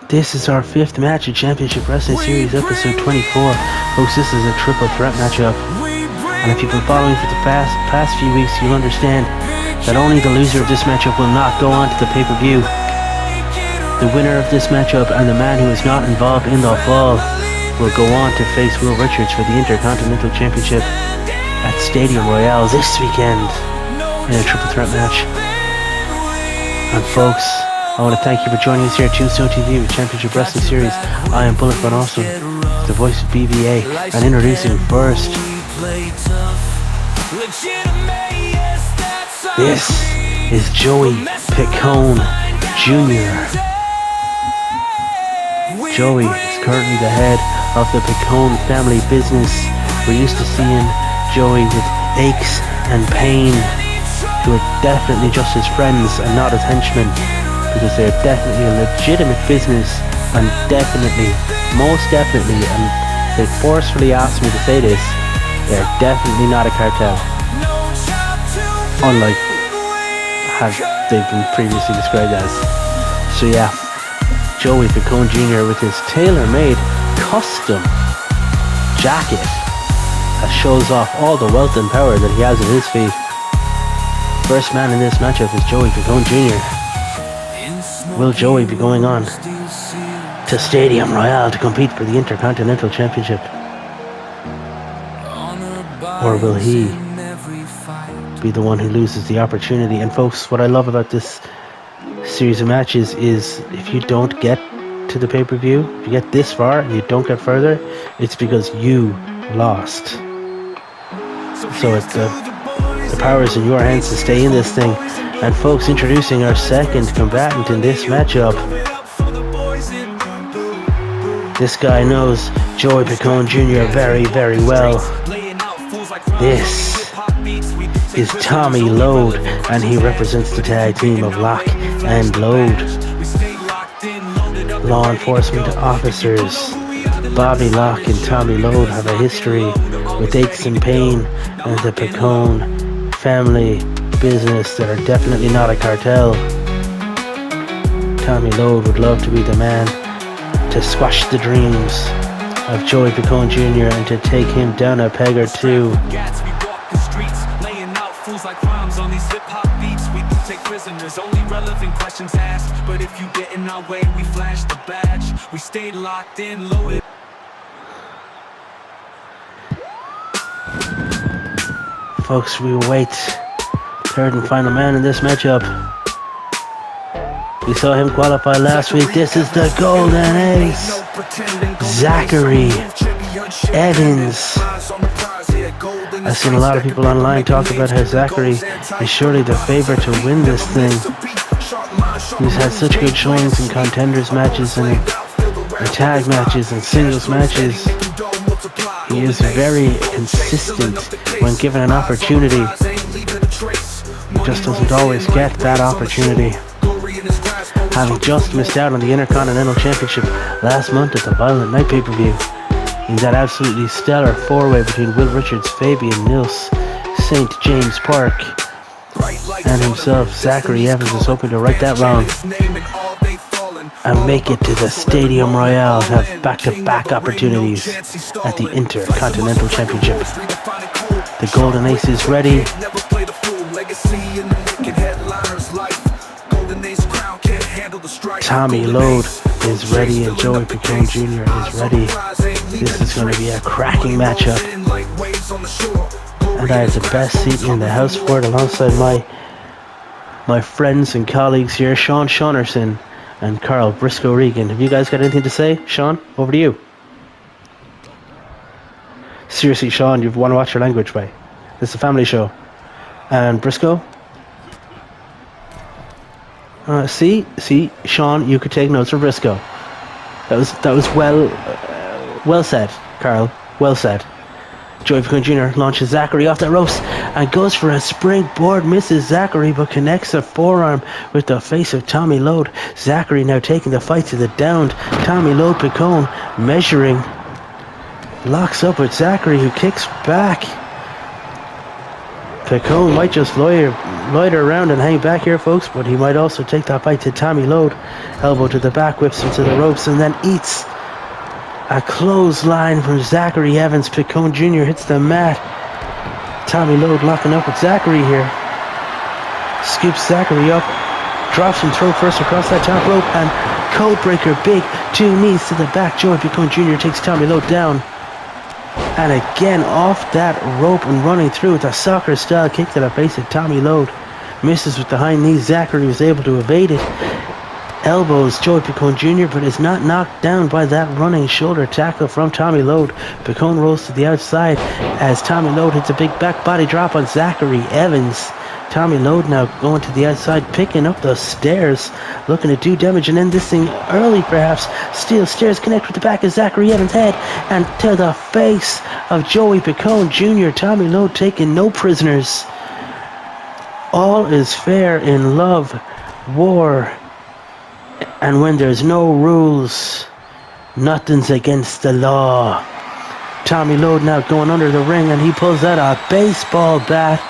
This is our 5th match of Championship Wrestling Series, episode 24. Folks, this is a triple threat matchup. And if you've been following for the past few weeks, you'll understand that only the loser of this matchup will not go on to the pay-per-view. The winner of this matchup and the man who is not involved in the fall will go on to face Will Richards for the Intercontinental Championship at Stadium Royale this weekend in a triple threat match. And folks, I want to thank you for joining us here at Tombstone TV with Championship Wrestling Series. I am Bullet Von Awesome, the voice of BVA, and introducing first, this is Joey Picone Jr. Joey is currently the head of the Picone family business. We're used to seeing Joey with aches and pain, who are definitely just his friends and not his henchmen, because they're definitely a legitimate business, and most definitely, and they forcefully asked me to say this, they're definitely not a cartel, unlike how they've been previously described as. So yeah, Joey Picone Jr. with his tailor-made custom jacket that shows off all the wealth and power that he has at his feet. First man in this matchup is Joey Picone Jr. Will Joey be going on to Stadium Royale to compete for the Intercontinental Championship? Or will he be the one who loses the opportunity? And folks, what I love about this series of matches is if you don't get to the pay-per-view, if you get this far and you don't get further, it's because you lost. So it's the power is in your hands to stay in this thing. And folks, introducing our second combatant in this matchup. This guy knows Joey Picone Jr. very, very well. This is Tommy Lode, and he represents the tag team of Lock and Load. Law enforcement officers Bobby Locke and Tommy Lode have a history with aches and pain, and the Picone family business that are definitely not a cartel. Tommy Lode would love to be the man to squash the dreams of Joey Picone Jr. and to take him down a peg or two. Like rhymes on these hip-hop beats, we do take prisoners, only relevant questions asked. But if you get in our way, we flash the badge. We stayed locked in, loaded. Folks, we await third and final man in this matchup. We saw him qualify last week. This is the Golden Ace, Zachary Evans. I've seen a lot of people online talk about how Zachary is surely the favorite to win this thing. He's had such good showings in contenders matches and tag matches and singles matches. He is very consistent when given an opportunity. He just doesn't always get that opportunity. Having just missed out on the Intercontinental Championship last month at the Violent Night pay-per-view. In that absolutely stellar four-way between Will Richards, Fabian Nils, St. James Park, and himself, Zachary Evans, is hoping to right that wrong and make it to the Stadium Royale and have back-to-back opportunities at the Intercontinental Championship. The Golden Ace is ready. Tommy Lode is ready, and Joey Picone Jr. is ready. This is going to be a cracking matchup, and I have the best seat in the house for it, alongside my friends and colleagues here, Sean Shaunerson and Carl Briscoe Regan. Have you guys got anything to say? Sean, over to you. Seriously, Sean, you want to watch your language, right? This is a family show. And Briscoe? See, Sean, you could take notes from Briscoe. That was well said, Carl. Well said. Joey Picone Jr. launches Zachary off the ropes and goes for a springboard. Misses Zachary, but connects a forearm with the face of Tommy Lode. Zachary now taking the fight to the downed Tommy Lode. Picone measuring. Locks up with Zachary, who kicks back. Picone might just loiter around and hang back here, folks, but he might also take that fight to Tommy Lode. Elbow to the back, whips him to the ropes, and then eats a clothesline from Zachary Evans. Picone Jr. hits the mat. Tommy Lode locking up with Zachary here. Scoops Zachary up, drops him throat first across that top rope, and codebreaker, big 2 knees to the back. Joey Picone Jr. takes Tommy Lode down. And again off that rope and running through with a soccer style kick to the face of Tommy Lode. Misses with the high knees. Zachary was able to evade it. Elbows Joey Picone Jr. but is not knocked down by that running shoulder tackle from Tommy Lode. Picone rolls to the outside as Tommy Lode hits a big back body drop on Zachary Evans. Tommy Lode now going to the outside, picking up the stairs, looking to do damage and end this thing early perhaps. Steel stairs connect with the back of Zachary Evans' head and to the face of Joey Picone Jr. Tommy Lode taking no prisoners. All is fair in love, war, and when there's no rules, nothing's against the law. Tommy Lode now going under the ring, and he pulls out a baseball bat.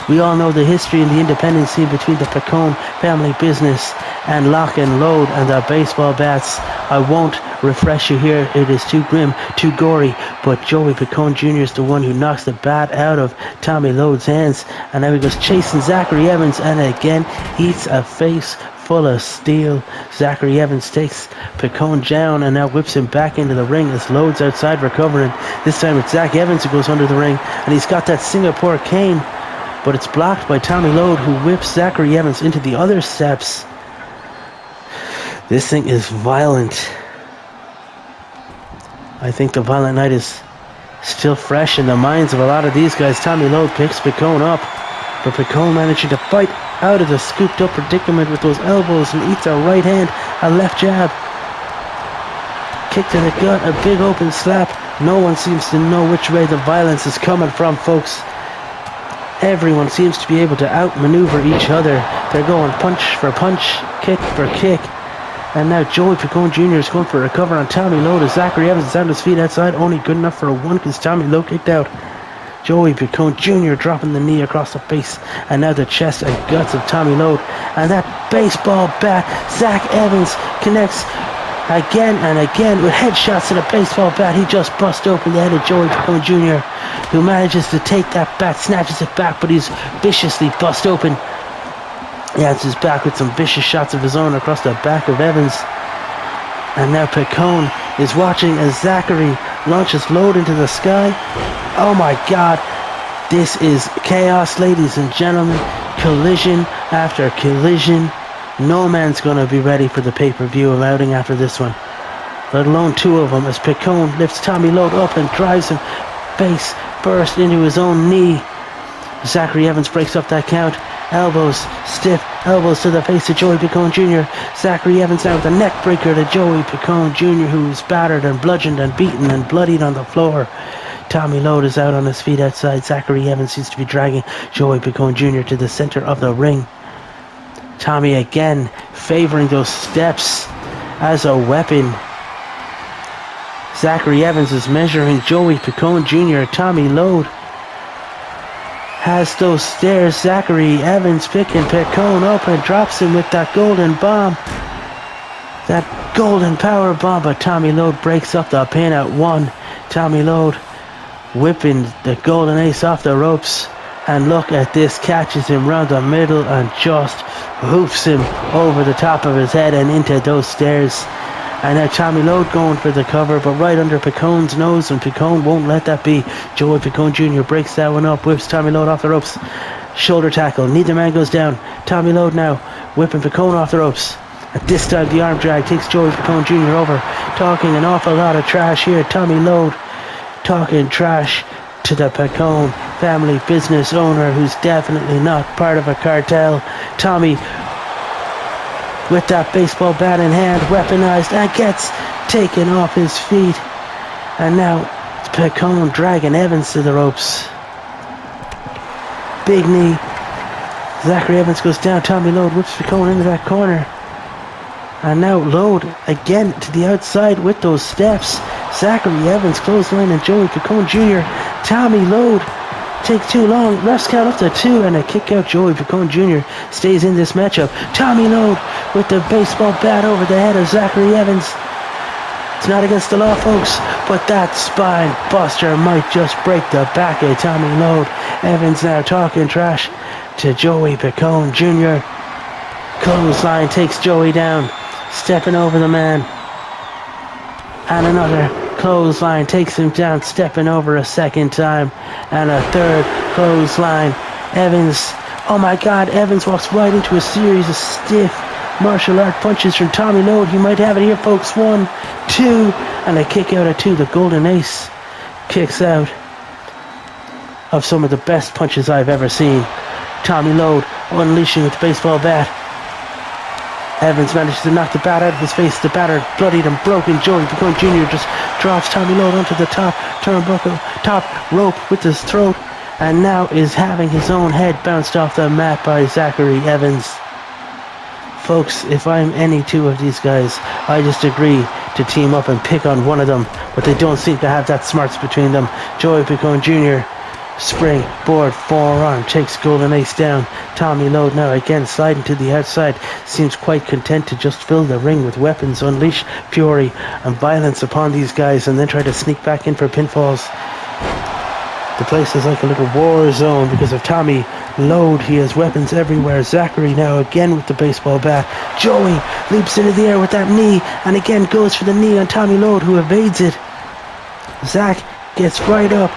We all know the history in the independent scene between the Picone family business and Lock and Load and the baseball bats. I won't refresh you here. It is too grim, too gory. But Joey Picone Jr. is the one who knocks the bat out of Tommy Lode's hands. And now he goes chasing Zachary Evans and again eats a face full of steel. Zachary Evans takes Picone down and now whips him back into the ring as Lode's outside recovering. This time it's Zach Evans who goes under the ring, and he's got that Singapore cane, but it's blocked by Tommy Lode, who whips Zachary Evans into the other steps. This thing is violent. I think the violent night is still fresh in the minds of a lot of these guys. Tommy Lode picks Picone up, but Picone managing to fight out of the scooped up predicament with those elbows and eats a right hand, a left jab, kick to the gut, a big open slap. No one seems to know which way the violence is coming from, folks. Everyone seems to be able to outmaneuver each other. They're going punch for punch, kick for kick. And now Joey Picone Jr. is going for a cover on Tommy Lode as Zachary Evans is on his feet outside. Only good enough for a one because Tommy Lode kicked out. Joey Picone Jr. dropping the knee across the face. And now the chest and guts of Tommy Lode. And that baseball bat, Zach Evans connects again and again with headshots to the baseball bat. He just busts open the head of Joey Picone Jr., who manages to take that bat, snatches it back, but he's viciously bust open. He answers back with some vicious shots of his own across the back of Evans. And now Picone is watching as Zachary launches Lode into the sky. Oh my God, this is chaos, ladies and gentlemen. Collision after collision. No man's going to be ready for the pay-per-view of outing after this one, let alone two of them, as Picone lifts Tommy Lode up and drives him face first into his own knee. Zachary Evans breaks up that count. Elbows, stiff elbows to the face of Joey Picone Jr. Zachary Evans now with a neck breaker to Joey Picone Jr., who's battered and bludgeoned and beaten and bloodied on the floor. Tommy Lode is out on his feet outside. Zachary Evans seems to be dragging Joey Picone Jr. to the center of the ring. Tommy again favoring those steps as a weapon. Zachary Evans is measuring Joey Picone Jr. Tommy Lode has those stairs. Zachary Evans picking Picone up and drops him with that golden bomb. That golden power bomb, but Tommy Lode breaks up the pin at one. Tommy Lode whipping the golden ace off the ropes. And look at this, catches him round the middle and just hoofs him over the top of his head and into those stairs. And now Tommy Lode going for the cover, but right under Picone's nose, and Picone won't let that be. Joey Picone Jr. breaks that one up, whips Tommy Lode off the ropes. Shoulder tackle, neither man goes down. Tommy Lode now whipping Picone off the ropes. At this time the arm drag takes Joey Picone Jr. over. Talking an awful lot of trash here. Tommy Lode talking trash to the Picone family business owner, who's definitely not part of a cartel. Tommy with that baseball bat in hand, weaponized, and gets taken off his feet. And now it's Picone dragging Evans to the ropes. Big knee. Zachary Evans goes down. Tommy Lode whips Picone into that corner. And now Lode again to the outside with those steps. Zachary Evans clothesline and Joey Picone Jr. Tommy Lode take too long. Refs count up to 2 and a kick out. Joey Picone Jr. stays in this matchup. Tommy Lode with the baseball bat over the head of Zachary Evans. It's not against the law, folks, but that spine buster might just break the back of Tommy Lode. Evans now talking trash to Joey Picone Jr. Clothesline takes Joey down, stepping over the man. And another clothesline takes him down, stepping over a second time. And a third clothesline. Evans, oh my God, Evans walks right into a series of stiff martial art punches from Tommy Lode. You might have it here, folks. 1, 2, and a kick out of 2. The Golden Ace kicks out of some of the best punches I've ever seen. Tommy Lode unleashing with the baseball bat. Evans manages to knock the bat out of his face. The batter, bloodied and broken. Joey Picone Jr. just drops Tommy Lode onto the top turnbuckle, top rope with his throat, and now is having his own head bounced off the mat by Zachary Evans. Folks, if I'm any two of these guys, I just agree to team up and pick on one of them, but they don't seem to have that smarts between them. Joey Picone Jr. spring, board, forearm, takes Golden Ace down. Tommy Lode now again sliding to the outside, seems quite content to just fill the ring with weapons, unleash fury and violence upon these guys, and then try to sneak back in for pinfalls. The place is like a little war zone because of Tommy Lode. He has weapons everywhere. Zachary now again with the baseball bat. Joey leaps into the air with that knee and again goes for the knee on Tommy Lode, who evades it. Zach gets right up.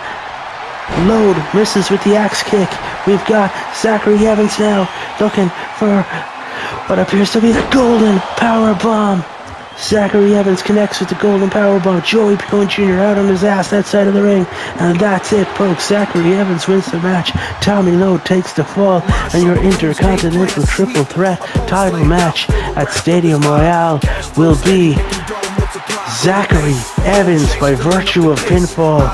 Lode misses with the axe kick. We've got Zachary Evans now looking for what appears to be the golden power bomb. Zachary Evans connects with the golden power bomb. Joey Picone Jr. out on his ass outside of the ring, and that's it, folks. Zachary Evans wins the match. Tommy Lode takes the fall, and your Intercontinental Triple Threat title match at Stadium Royale will be Zachary Evans by virtue of pinfall,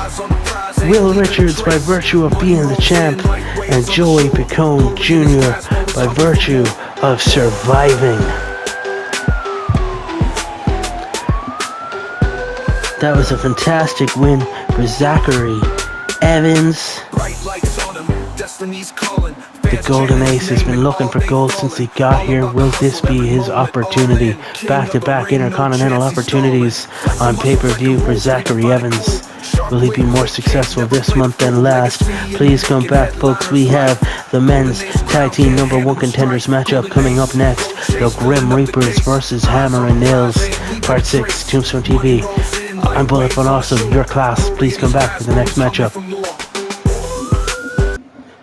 Will Richards by virtue of being the champ, and Joey Picone Jr. by virtue of surviving. That was a fantastic win for Zachary Evans. The Golden Ace has been looking for gold since he got here. Will this be his opportunity? Back-to-back Intercontinental opportunities on pay-per-view for Zachary Evans. Will he be more successful this month than last? Please come back, folks. We have the men's tag team #1 contenders matchup coming up next. The Grim Reapers versus Hammer and Nails. Part 6, Tombstone TV. I'm Bullet Von Awesome, your class. Please come back for the next matchup.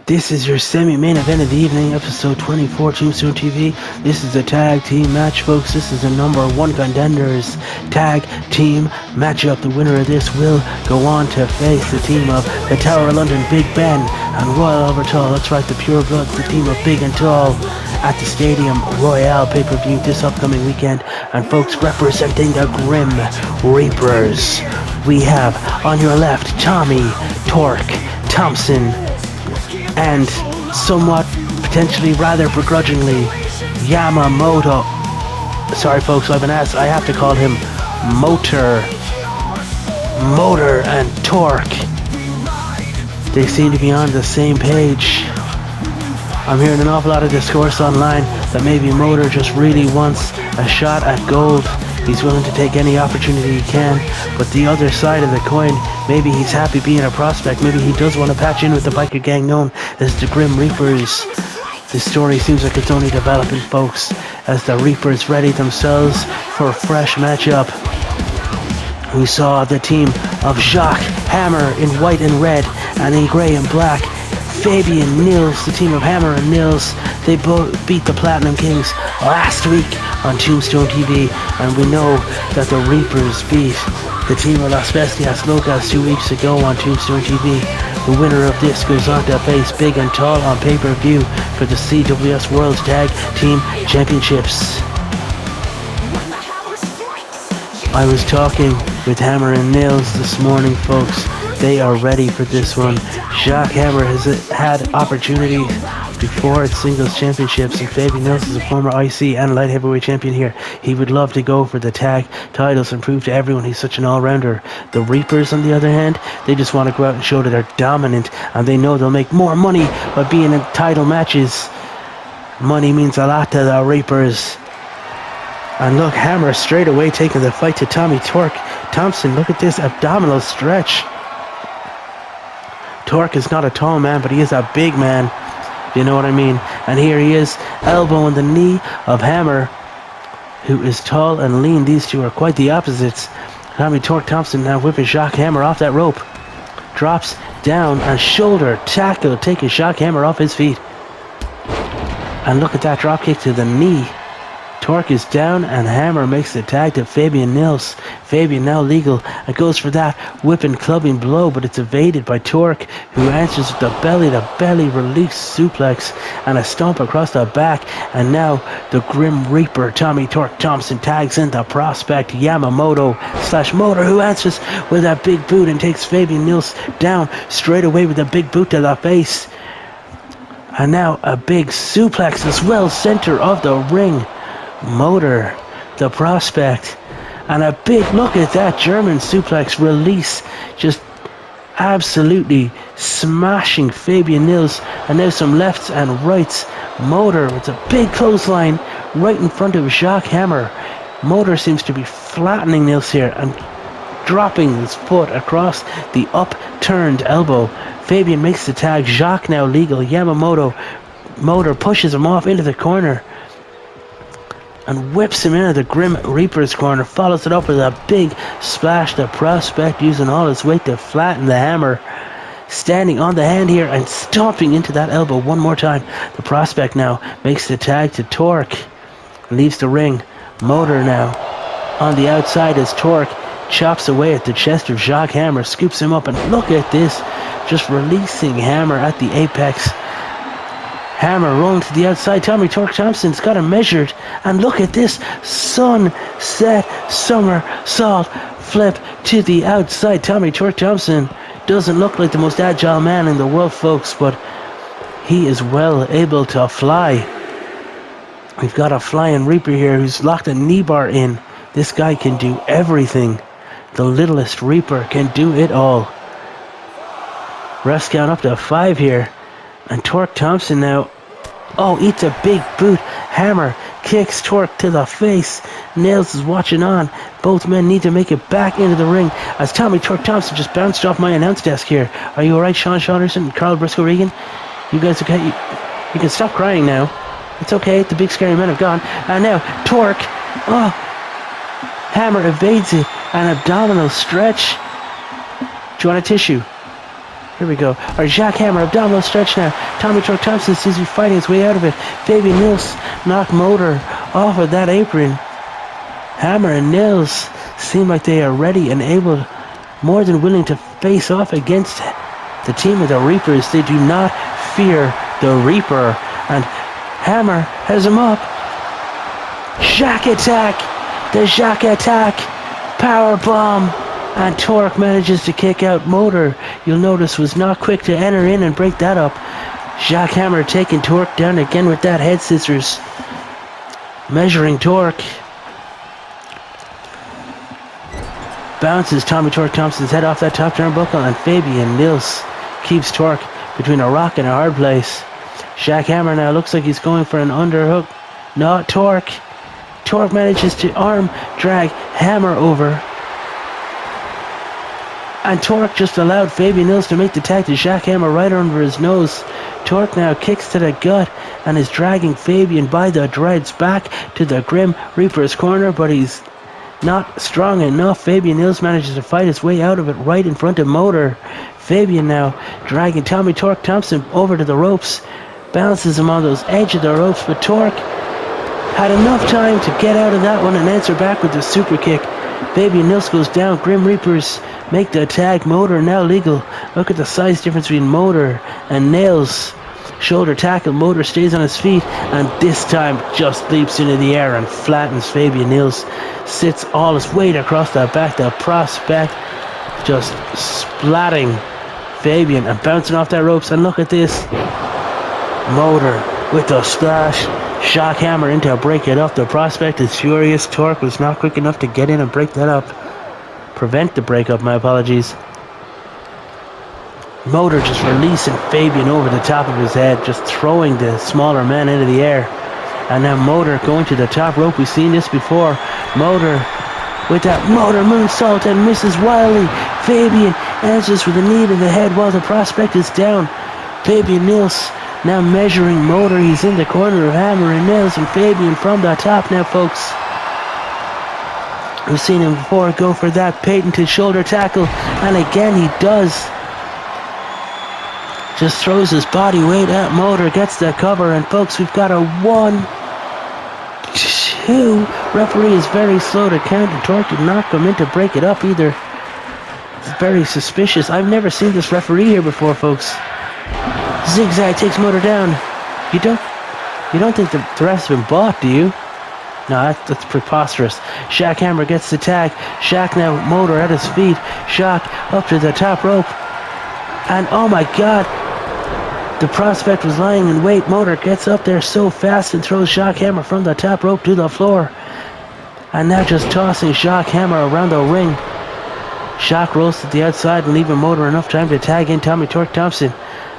This is your semi-main event of the evening, episode 24, Tombstone TV. This is a tag team match, folks. This is the #1 contenders tag team matchup. The winner of this will go on to face the team of the Tower of London, Big Ben, and Royal Albert Hall. That's right, the Pure Bloods, the team of Big and Tall, at the Stadium Royale pay-per-view this upcoming weekend. And folks, representing the Grim Reapers, we have on your left Tommy Torque Thompson, and somewhat, potentially rather begrudgingly, Yamamoto. Sorry folks, I've been asked, I have to call him Motor and Torque. They seem to be on the same page. I'm hearing an awful lot of discourse online that maybe Motor just really wants a shot at gold. He's willing to take any opportunity he can, but the other side of the coin, maybe he's happy being a prospect. Maybe he does want to patch in with the biker gang known as the Grim Reapers. This story seems like it's only developing, folks, as the Reapers ready themselves for a fresh matchup. We saw the team of Jacques Hammer in white and red, and in grey and black. Fabian Nils, the team of Hammer and Nils, they both beat the Platinum Kings last week on Tombstone TV, and we know that the Reapers beat the team of Las Bestias Locas 2 weeks ago on Tombstone TV. The winner of this goes on to face Big and Tall on pay-per-view for the CWS World Tag Team Championships. I was talking with Hammer and Nails this morning, folks. They are ready for this one. Jacques Hammer has had opportunities before at singles championships, and Fabian Nails is a former IC and light heavyweight champion here. He would love to go for the tag titles and prove to everyone he's such an all-rounder. The Reapers, on the other hand, they just want to go out and show that they're dominant, and they know they'll make more money by being in title matches. Money means a lot to the Reapers. And look, Hammer straight away taking the fight to Tommy Torque. Thompson, look at this abdominal stretch. Torque is not a tall man, but he is a big man. You know what I mean? And here he is, elbow on the knee of Hammer, who is tall and lean. These two are quite the opposites. Tommy Torque Thompson now whipping Jacques Hammer off that rope. Drops down and shoulder tackle, taking Jacques Hammer off his feet. And look at that drop kick to the knee. Torque is down and Hammer makes the tag to Fabian Nails. Fabian now legal and goes for that whipping clubbing blow, but it's evaded by Torque, who answers with the belly-to-belly release suplex and a stomp across the back. And now the Grim Reaper Tommy Torque Thompson tags in the prospect Yamamoto/Motor, who answers with a big boot and takes Fabian Nails down straight away with a big boot to the face. And now a big suplex as well, center of the ring. Motor, the prospect, and a big look at that German suplex release, just absolutely smashing Fabian Nails. And now some lefts and rights. Motor with a big clothesline right in front of Jacques Hammer. Motor seems to be flattening Nails here and dropping his foot across the upturned elbow. Fabian makes the tag. Jacques now legal. Yamamoto, Motor pushes him off into the corner and whips him into the Grim Reaper's corner. Follows it up with a big splash. The prospect using all his weight to flatten the Hammer. Standing on the hand here and stomping into that elbow one more time. The prospect now makes the tag to Torque. Leaves the ring. Motor now on the outside as Torque chops away at the chest of Jacques Hammer. Scoops him up, and look at this. Just releasing Hammer at the apex. Hammer rolling to the outside. Tommy Torque Thompson's got him measured. And look at this. Sunset somersault flip to the outside. Tommy Torque Thompson doesn't look like the most agile man in the world, folks, but he is well able to fly. We've got a flying Reaper here who's locked a knee bar in. This guy can do everything. The littlest Reaper can do it all. Refs count up to 5 here. And Torque Thompson now, eats a big boot. Hammer kicks Torque to the face. Nails is watching on. Both men need to make it back into the ring as Tommy Torque Thompson just bounced off my announce desk here. Are you alright, Sean Saunderson and Carl Briscoe-Regan? You guys okay? You can stop crying now. It's okay, the big scary men have gone. And now Torque, Hammer evades it. An abdominal stretch. Do you want a tissue? Here we go. Our Jacques Hammer abdominal stretch now. Tommy Torque Thompson seems to be fighting his way out of it. Fabian Nails knocked Motor off of that apron. Hammer and Nails seem like they are ready and able, more than willing to face off against the team of the Reapers. They do not fear the Reaper. And Hammer has him up. Jacques attack. The Jacques attack. Power bomb. And Torque manages to kick out Motor. You'll notice was not quick to enter in and break that up. Jacques Hammer taking Torque down again with that head scissors. Measuring Torque. Bounces Tommy Torque Thompson's head off that top turnbuckle, and Fabian Nails keeps Torque between a rock and a hard place. Jacques Hammer now looks like he's going for an underhook. Not Torque. Torque manages to arm drag Hammer over. And Torque just allowed Fabian Nails to make the tag to Jacques Hammer right under his nose. Torque now kicks to the gut and is dragging Fabian by the dreads back to the Grim Reaper's corner, but he's not strong enough. Fabian Nails manages to fight his way out of it right in front of Motor. Fabian now dragging Tommy Torque Thompson over to the ropes. Bounces him on those edge of the ropes, but Torque had enough time to get out of that one and answer back with a super kick. Fabian Nails goes down. Grim Reapers make the tag. Motor now legal. Look at the size difference between Motor and Nails. Shoulder tackle, Motor stays on his feet, and this time just leaps into the air and flattens Fabian Nils. Sits all his weight across that back. The prospect just splatting Fabian and bouncing off that ropes. And look at this. Motor with the splash. Shock hammer in to break it up. The prospect is furious. Torque was not quick enough to get in and break that up. Prevent the breakup, my apologies. Motor just releasing Fabian over the top of his head, just throwing the smaller man into the air. And now Motor going to the top rope. We've seen this before. Motor with that Motor moonsault and misses wildly. Fabian answers with a knee to the head while the prospect is down. Fabian Nils now measuring Motor. He's in the corner of Hammer and Nils, and Fabian from the top now, folks. We've seen him before go for that patented shoulder tackle, and again he does. Just throws his body weight at Motor, gets the cover, and folks, we've got a 1-2. Referee is very slow to count, and Torque did not come in to break it up either. It's very suspicious. I've never seen this referee here before, folks. Zigzag takes Motor down. You don't think the rest have been bought, do you? No, that's preposterous. Shock hammer gets the tag. Shock now, Motor at his feet. Shock up to the top rope. And oh my god, the prospect was lying in wait. Motor gets up there so fast and throws Shock hammer from the top rope to the floor. And now just tossing Shock hammer around the ring. Shock rolls to the outside and leaving Motor enough time to tag in Tommy Torque Thompson.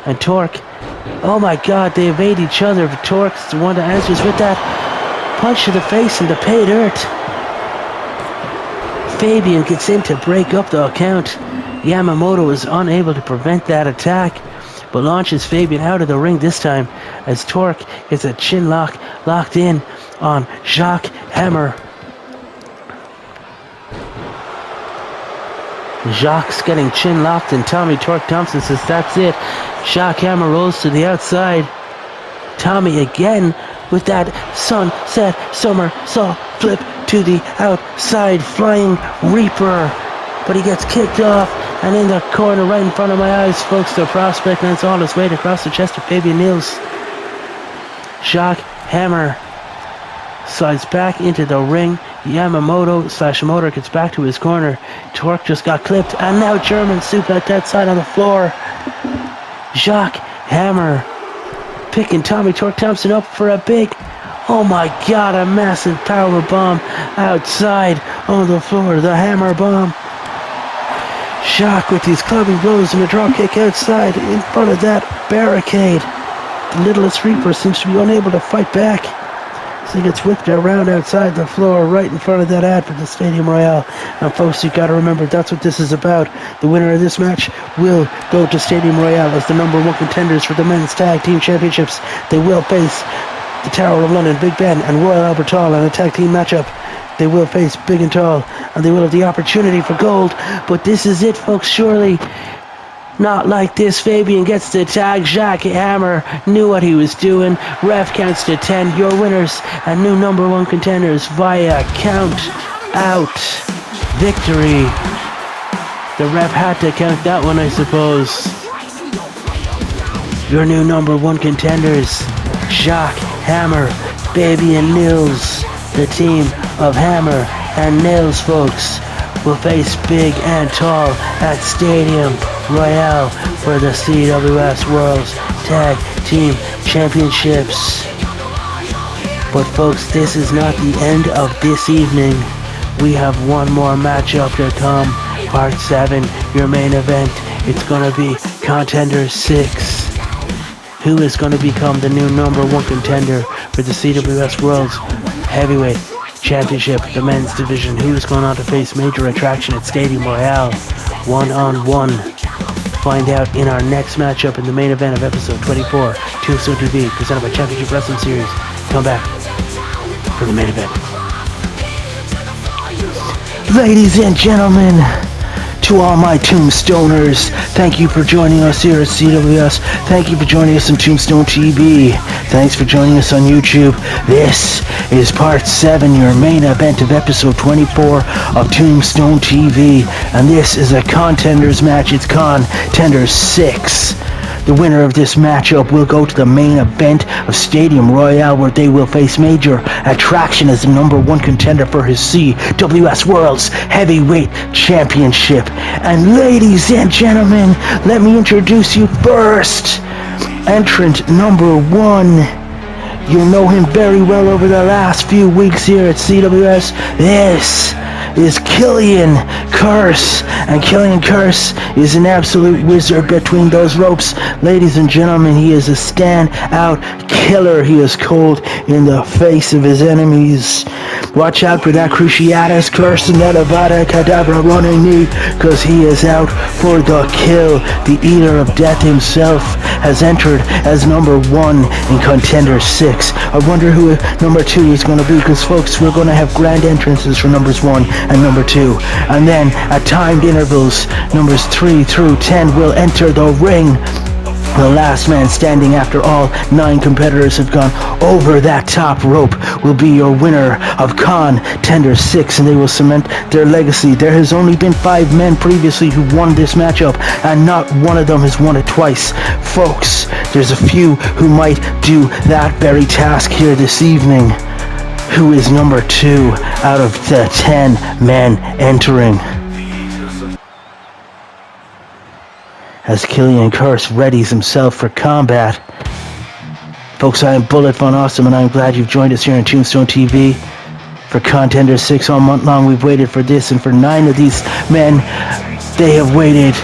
And Torque, oh my god, they evade each other. Torque's the one that answers with that punch to the face and the pay dirt. Fabian gets in to break up the count. Yamamoto is unable to prevent that attack, but launches Fabian out of the ring this time as Torque gets a chin lock locked in on Shock hammer. Jacques getting chin locked, and Tommy Torque Thompson says that's it. Shock hammer rolls to the outside. Tommy again with that sunset somersault flip to the outside, flying Reaper. But he gets kicked off, and in the corner right in front of my eyes, folks, the prospect lands all his weight across the chest of Fabian Nils. Shock hammer slides back into the ring. Yamamoto/Motor gets back to his corner. Torque just got clipped, and now German suplex outside on the floor. Shock hammer picking Tommy Torque Thompson up for a big, oh my god, a massive power bomb outside on the floor. The hammer bomb. Shock with these clubbing blows and a drop kick outside in front of that barricade. The littlest Reaper seems to be unable to fight back. So he gets whipped around outside the floor right in front of that ad for the Stadium Royale. And folks, you got to remember, that's what this is about. The winner of this match will go to Stadium Royale as the #1 contenders for the Men's Tag Team Championships. They will face the Tower of London, Big Ben, and Royal Albert Hall in a tag team matchup. They will face Big and Tall, and they will have the opportunity for gold. But this is it, folks, surely. Not like this. Fabian gets the tag. Shock hammer knew what he was doing. Ref counts to 10. Your winners and new #1 contenders via count out victory. The ref had to count that one, I suppose. Your new #1 contenders, Shock hammer, Fabian Nils. The team of Hammer and Nils, folks, will face Big and Tall at Stadium Royale for the CWS World's Tag Team Championships. But folks, this is not the end of this evening. We have one more matchup to come. Part 7, your main event. It's going to be Contender 6. Who is going to become the new #1 contender for the CWS World's Heavyweight Championship, the men's division? Who is going on to face Major Attraction at Stadium Royale, 1-on-1? Find out in our next matchup in the main event of episode 24, Tombstone TV, presented by Championship Wrestling Series. Come back for the main event. Ladies and gentlemen, to all my Tombstoners, thank you for joining us here at CWS. Thank you for joining us on Tombstone TV. Thanks for joining us on YouTube. This is part 7, your main event of episode 24 of Tombstone TV. And this is a contenders match. It's Contender 6. The winner of this matchup will go to the main event of Stadium Royale, where they will face Major Attraction as the number one contender for his CWS World's Heavyweight Championship. And ladies and gentlemen, let me introduce you first. Entrant number one. You'll know him very well over the last few weeks here at CWS. This is Killian Curse. And Killian Curse is an absolute wizard between those ropes. Ladies and gentlemen, he is a stand-out killer. He is cold in the face of his enemies. Watch out for that Cruciatus Curse and that Avada Kedavra running knee, because he is out for the kill. The Eater of Death himself has entered as number one in Contender 6. I wonder who number 2 is going to be, because folks, we're going to have grand entrances for numbers 1 and number 2. And then at timed intervals, numbers 3 through 10 will enter the ring. The last man standing after all 9 competitors have gone over that top rope will be your winner of Contender 6, and they will cement their legacy. There has only been 5 men previously who won this matchup, and not one of them has won it twice. Folks, there's a few who might do that very task here this evening. Who is number 2 out of the 10 men entering? As Killian Curse readies himself for combat. Folks, I am Bullet Von Awesome, and I'm glad you've joined us here on Tombstone TV for Contender 6. All month long we've waited for this, and for 9 of these men, they have waited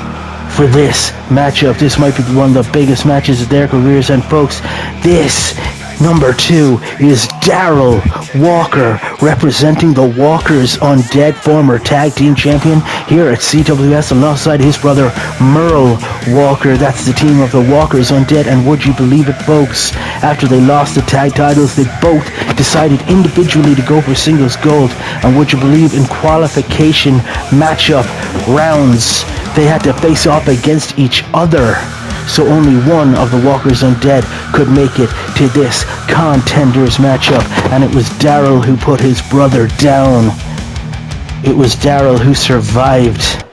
for this matchup. This might be one of the biggest matches of their careers, and folks, this number 2 is Daryl Walker, representing the Walkers Undead, former tag team champion here at CWS, alongside his brother Merle Walker. That's the team of the Walkers Undead, and would you believe it, folks, after they lost the tag titles, they both decided individually to go for singles gold. And would you believe, in qualification matchup rounds, they had to face off against each other. So only one of the Walkers Undead could make it to this Contenders matchup, and it was Daryl who put his brother down. It was Daryl who survived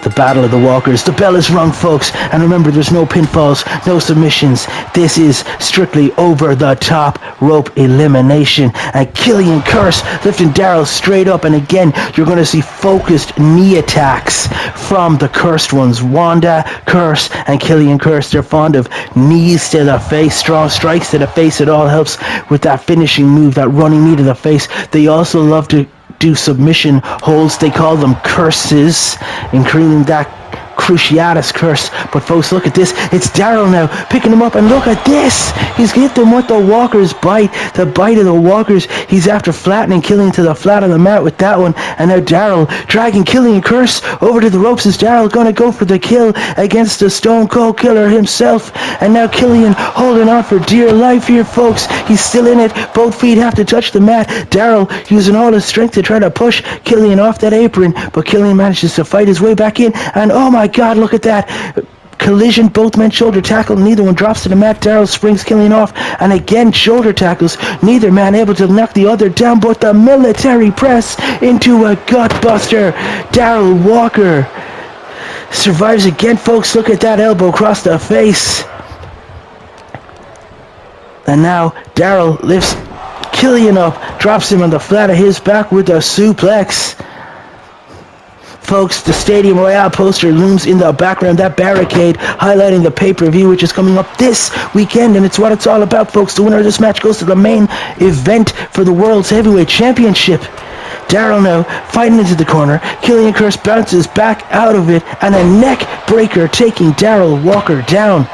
the Battle of the Walkers. The bell is rung, folks, and remember, there's no pinfalls, no submissions. This is strictly over the top rope elimination. And Killian Curse lifting Daryl straight up, and again, you're going to see focused knee attacks from the cursed ones. Wanda Curse and Killian Curse, they're fond of knees to the face, strong strikes to the face. It all helps with that finishing move, that running knee to the face. They also love to do submission holds. They call them curses, including that Cruciatus Curse. But folks, look at this. It's Daryl now picking him up, and look at this. He's hit them with the Walker's bite. The bite of the Walkers. He's after flattening Killian to the flat of the mat with that one. And now Daryl dragging Killian Curse over to the ropes. Is Daryl going to go for the kill against the Stone Cold Killer himself? And now Killian holding on for dear life here, folks. He's still in it. Both feet have to touch the mat. Daryl using all his strength to try to push Killian off that apron, but Killian manages to fight his way back in. And oh my God, look at that. Collision, both men shoulder tackle, neither one drops to the mat. Daryl springs Killian off, and again shoulder tackles, neither man able to knock the other down, but the military press into a gutbuster. Daryl Walker survives again, folks. Look at that elbow across the face. And now Daryl lifts Killian up, drops him on the flat of his back with a suplex. Folks, the Stadium Royale poster looms in the background, that barricade highlighting the pay-per-view, which is coming up this weekend, and it's what it's all about, folks. The winner of this match goes to the main event for the World's Heavyweight Championship. Daryl now fighting into the corner. Killian Curse bounces back out of it, and a neck breaker taking Daryl Walker down.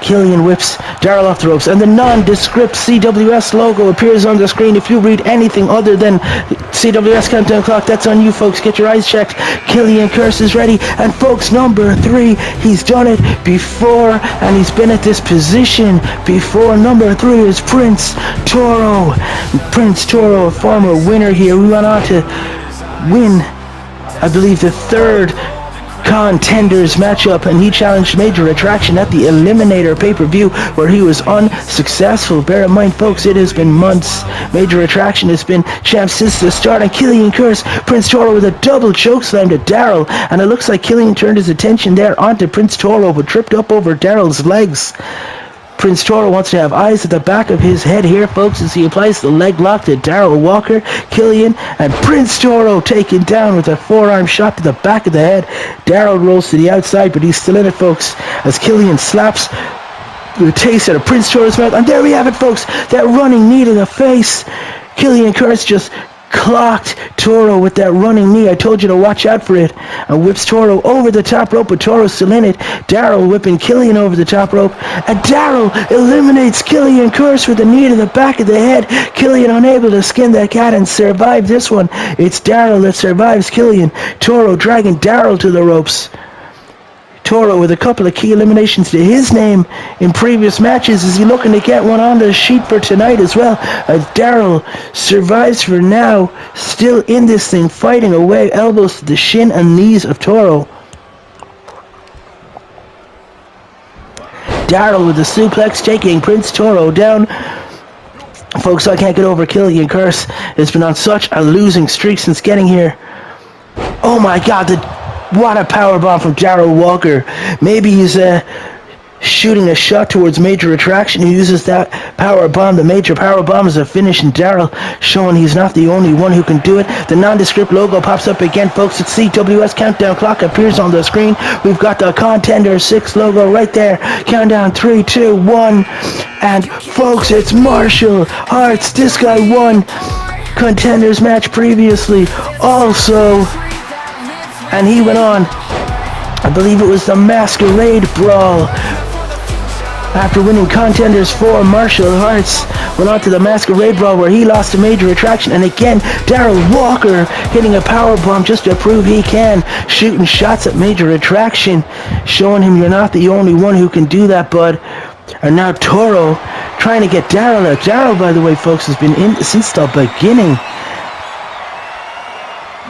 Killian whips Daryl off the ropes, and the nondescript CWS logo appears on the screen. If you read anything other than CWS Countdown Clock, that's on you, folks. Get your eyes checked. Killian Curse is ready, and folks, number 3, he's done it before, and he's been at this position before. Number 3 is Prince Toro. Prince Toro, a former winner here. We went on to win, I believe, the 3rd Contenders matchup, and he challenged Major Attraction at the Eliminator pay-per-view where he was unsuccessful. Bear in mind, folks, it has been months. Major Attraction has been champ since the start, and Killian Curse Prince Toro with a double chokeslam to Daryl, and it looks like Killian turned his attention there onto Prince Toro but tripped up over Daryl's legs. Prince Toro wants to have eyes at the back of his head here, folks, as he applies the leg lock to Daryl Walker. Killian and Prince Toro taken down with a forearm shot to the back of the head. Daryl rolls to the outside, but he's still in it, folks, as Killian slaps the taste out of Prince Toro's mouth. And there we have it, folks, that running knee to the face. Killian Curse just clocked Toro with that running knee. I told you to watch out for it. And whips Toro over the top rope, but Toro's still in it. Daryl whipping Killian over the top rope, and Daryl eliminates Killian Curse with a knee to the back of the head. Killian unable to skin that cat and survive this one. It's Daryl that survives Killian. Toro dragging Daryl to the ropes. Toro with a couple of key eliminations to his name in previous matches. Is he looking to get one on the sheet for tonight as well? Daryl survives for now, still in this thing, fighting away, elbows to the shin and knees of Toro. Daryl with the suplex, taking Prince Toro down. Folks, I can't get over Killian Curse. It's been on such a losing streak since getting here. Oh my God, what a powerbomb from Daryl Walker. Maybe he's shooting a shot towards Major Attraction. He uses that powerbomb, the Major Powerbomb, as a finish, and Daryl showing he's not the only one who can do it. The nondescript logo pops up again, folks. It's CWS countdown clock appears on the screen. We've got the Contender 6 logo right there. Countdown 3, 2, 1. And folks, it's Marshall Harts. This guy won Contenders match previously also. And he went on, I believe it was the Masquerade Brawl. After winning Contenders 4, Marshall Harts went on to the Masquerade Brawl where he lost to Major Attraction. And again, Daryl Walker hitting a powerbomb just to prove he can. Shooting shots at Major Attraction, showing him you're not the only one who can do that, bud. And now Toro trying to get Daryl out. Daryl, by the way, folks, has been in since the beginning.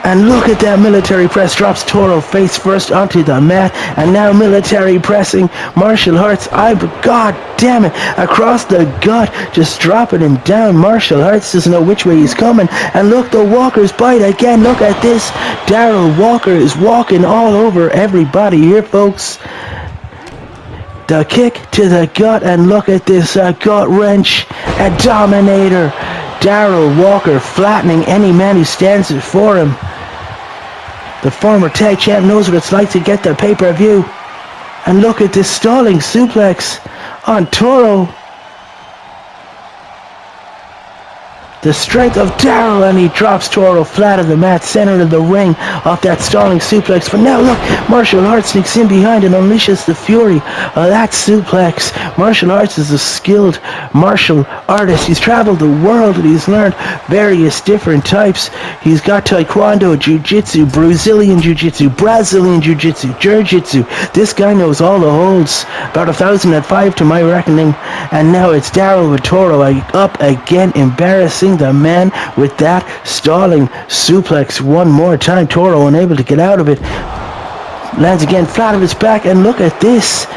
And look at that military press. Drops Toro face first onto the mat. And now military pressing Marshall Harts. God damn it. Across the gut. Just dropping him down. Marshall Harts doesn't know which way he's coming. And look, the Walker's bite again. Look at this. Daryl Walker is walking all over everybody here, folks. The kick to the gut. And look at this gut wrench. A dominator. Daryl Walker flattening any man who stands for him. The former tag champ knows what it's like to get the pay-per-view. And look at this stalling suplex on Toro. The strength of Daryl, and he drops Toro flat on the mat, center of the ring, off that stalling suplex. But now look, Marshall Harts sneaks in behind and unleashes the fury of that suplex. Marshall Harts is a skilled martial artist. He's traveled the world and he's learned various different types. He's got Taekwondo, Jiu-Jitsu, Brazilian Jiu-Jitsu, Jiu-Jitsu. This guy knows all the holds. About 1,005 to my reckoning. And now it's Daryl with Toro up again, embarrassing the man with that stalling suplex one more time. Toro unable to get out of it. Lands again flat on his back, and look at this.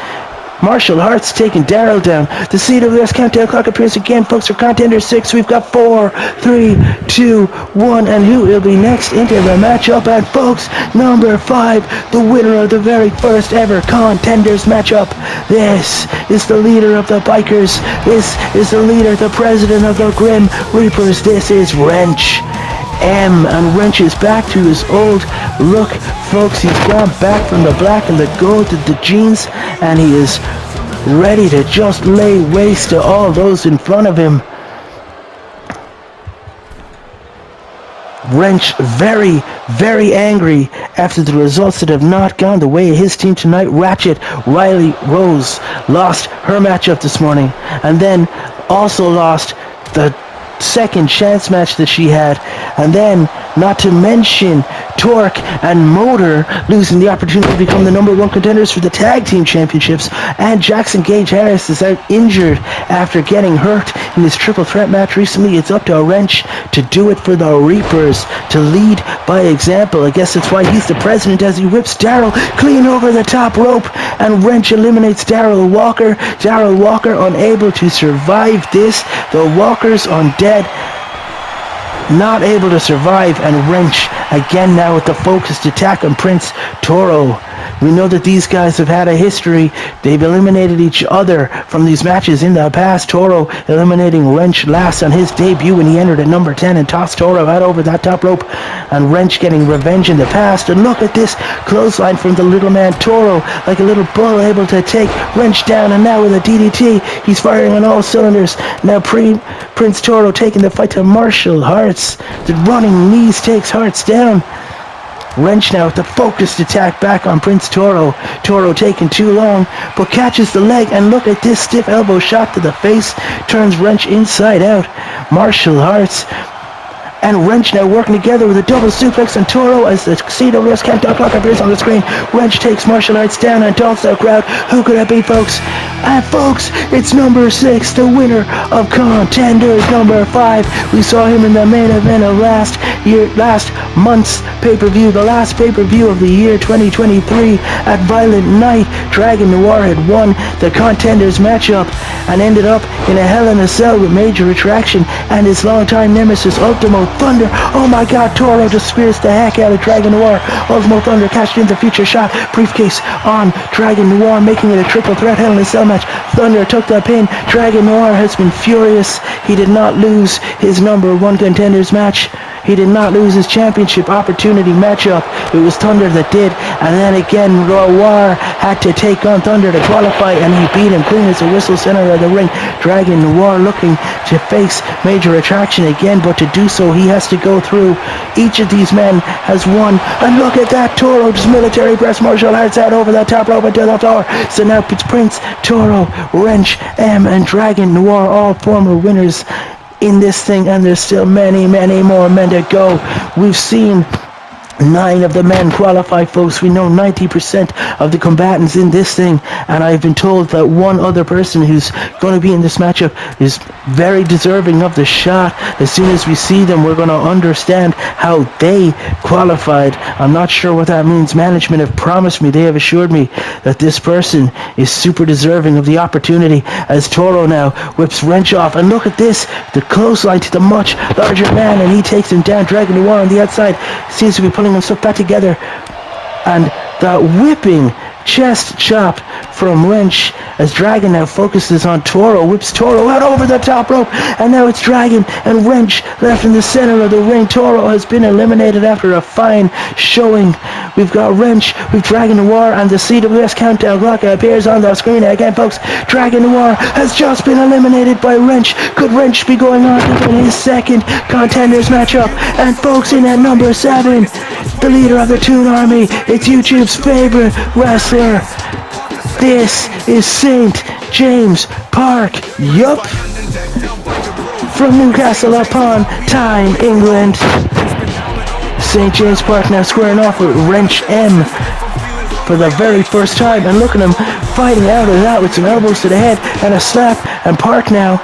Marshall Harts taking Daryl down. The CWS countdown clock appears again, folks, for Contender 6. We've got 4, 3, 2, 1, and who will be next into the matchup? And folks, number 5, the winner of the very first ever Contenders matchup. This is the leader of the Bikers. This is the leader, the president of the Grim Reapers. This is Wrench M, and Wrench is back to his old look, folks. He's gone back from the black and the gold to the jeans, and he is ready to just lay waste to all those in front of him. Wrench very, very angry after the results that have not gone the way of his team tonight. Ratchet Riley Rose lost her matchup this morning, and then also lost the second chance match that she had. And then, not to mention, Torque and Motor losing the opportunity to become the number 1 contenders for the tag team championships. And Jackson Gage Harris is out injured after getting hurt in his triple threat match recently. It's up to Wrench to do it for the Reapers, to lead by example. I guess that's why he's the president, as he whips Darryl clean over the top rope, and Wrench eliminates Darryl Walker. Darryl Walker unable to survive this. The Walkers undead, not able to survive, and Wrench again now with the focused attack on Prince Toro. We know that these guys have had a history. They've eliminated each other from these matches in the past. Toro eliminating Wrench last on his debut when he entered at number 10 and tossed Toro out over that top rope, and Wrench getting revenge in the past. And look at this clothesline from the little man Toro, like a little bull, able to take Wrench down, and now with a DDT, he's firing on all cylinders. Now Prince Toro taking the fight to Marshall Harts. The running knees takes Harts down. Wrench now with the focused attack back on Prince Toro. Toro taking too long, but catches the leg, and look at this stiff elbow shot to the face. Turns Wrench inside out. Marshall Harts and Wrench now working together with a double suplex on Toro as the CWS countdown clock appears on the screen. Wrench takes Marshall Harts down and taunts the crowd. Who could it be, folks? And folks, it's number 6, the winner of Contenders number 5. We saw him in the main event of last month's pay-per-view, the last pay-per-view of the year 2023 at Violent Night. Dragon Noir had won the Contenders matchup and ended up in a Hell in a Cell with Major Attraction and his longtime nemesis Ultimo Thunder. Oh my god, Toro just spears the heck out of Dragon Noir. Ultimo Thunder cashed in the future shot briefcase on Dragon Noir, making it a triple threat Hell in a Cell match. Thunder took the pin. Dragon Noir has been furious. He did not lose his number 1 contenders match. He did not lose his championship opportunity matchup. It was Thunder that did. And then again, Noir had to take on Thunder to qualify, and he beat him clean as a whistle center of the ring. Dragon Noir looking to face Major Attraction again, but to do so, he has to go through. Each of these men has won. And look at that, Toro just military press Marshall Harts out over the top rope into the floor. So now it's Prince, Toro, Wrench, M, and Dragon Noir, all former winners in this thing, and there's still many, many more men to go. We've seen 9 of the men qualify, folks. We know 90% of the combatants in this thing, and I've been told that one other person who's going to be in this matchup is very deserving of the shot. As soon as we see them, we're going to understand how they qualified. I'm not sure what that means. Management have promised me, they have assured me that this person is super deserving of the opportunity, as Toro now whips Wrench off. And look at this, the clothesline to the much larger man, and he takes him down. Dragon Noir on the outside seems to be pulling himself back together, and the whipping chest chop from Wrench as Dragon now focuses on Toro, whips Toro out over the top rope, and now it's Dragon and Wrench left in the center of the ring. Toro has been eliminated after a fine showing. We've got Wrench with Dragon Noir, and the CWS countdown clock appears on the screen again, folks. Dragon Noir has just been eliminated by Wrench. Could Wrench be going on to win his 2nd Contenders matchup? And folks, in at number 7, the leader of the Toon Army, it's YouTube's favorite wrestler. This is St. James Park, yup, from Newcastle upon Tyne, England. St. James Park now squaring off with Wrench M for the very first time, and look at him fighting out of that with some elbows to the head and a slap, and Park now,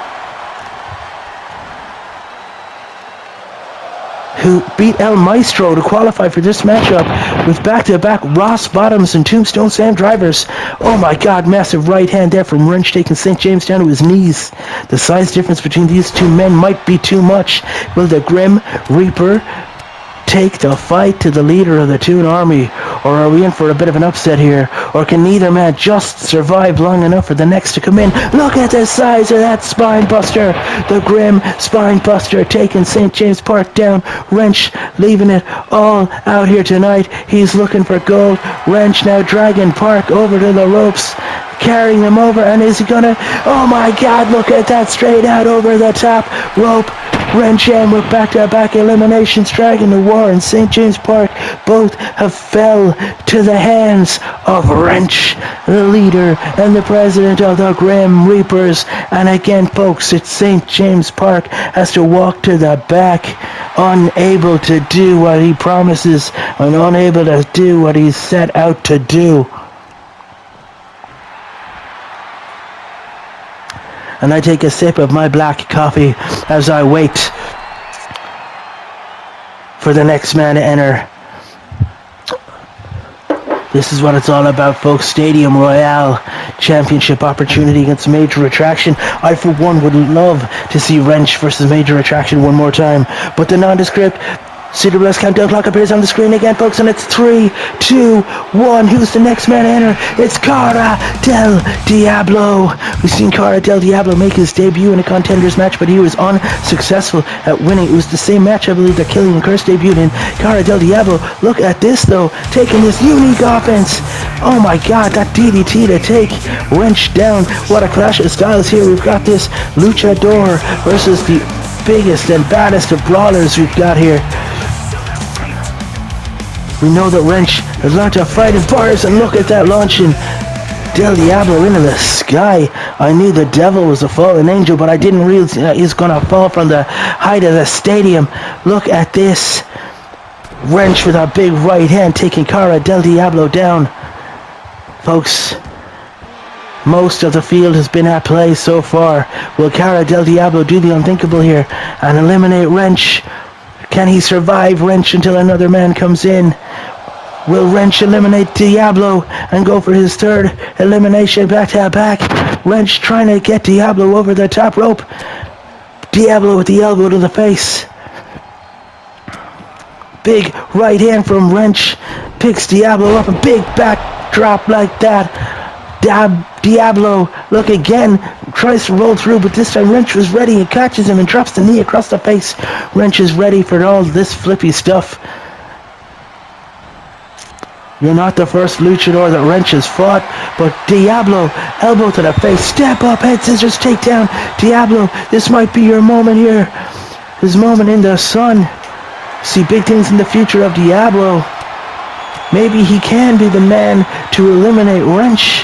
who beat El Maestro to qualify for this matchup with back-to-back Ross Bottoms and Tombstone Sam drivers. Oh my god, massive right hand there from Wrench, taking St. James down to his knees. The size difference between these two men might be too much. Will the Grim Reaper take the fight to the leader of the Toon Army, or are we in for a bit of an upset here? Or can neither man just survive long enough for the next to come in? Look at the size of that spine buster. The Grim Spine Buster taking St. James Park down. Wrench leaving it all out here tonight. He's looking for gold. Wrench now dragging Park over to the ropes, carrying him over, and is he gonna, oh my god, look at that, straight out over the top rope. Wrench and with back-to-back eliminations, dragging the war in St. James Park. Both have fell to the hands of Wrench, the leader and the president of the Grim Reapers. And again, folks, it's St. James Park has to walk to the back, unable to do what he promises and unable to do what he's set out to do. And I take a sip of my black coffee as I wait for the next man to enter. This is what it's all about, folks. Stadium Royale championship opportunity against Major Attraction. I, for one, would love to see Wrench versus Major Attraction one more time. But the nondescript CWS countdown clock appears on the screen again, folks, and it's 3, 2, 1. Who's the next man to enter? It's Cara Del Diablo. We've seen Cara Del Diablo make his debut in a contenders match, but he was unsuccessful at winning. It was the same match, I believe, that Killian Curse debuted in. Cara Del Diablo, look at this, though, taking this unique offense. Oh my god, that DDT to take Wrench down. What a clash of styles here. We've got this luchador versus the biggest and baddest of brawlers we've got here. We know that Wrench has learned to fight in bars, and look at that launching Del Diablo into the sky. I knew the devil was a fallen angel, but I didn't realize he's gonna fall from the height of the stadium. Look at this. Wrench with a big right hand taking Cara Del Diablo down. Folks, most of the field has been at play so far. Will Cara Del Diablo do the unthinkable here and eliminate Wrench? Can he survive Wrench until another man comes in? Will Wrench eliminate Diablo and go for his third elimination back to back? Wrench trying to get Diablo over the top rope. Diablo with the elbow to the face. Big right hand from Wrench. Picks Diablo up, a big back drop like that. Diablo, look again, tries to roll through, but this time Wrench was ready and catches him and drops the knee across the face. Wrench is ready for all this flippy stuff. You're not the first luchador that Wrench has fought, but Diablo, elbow to the face, step up, head scissors, takedown. Diablo, this might be your moment here. His moment in the sun. See big things in the future of Diablo. Maybe he can be the man to eliminate Wrench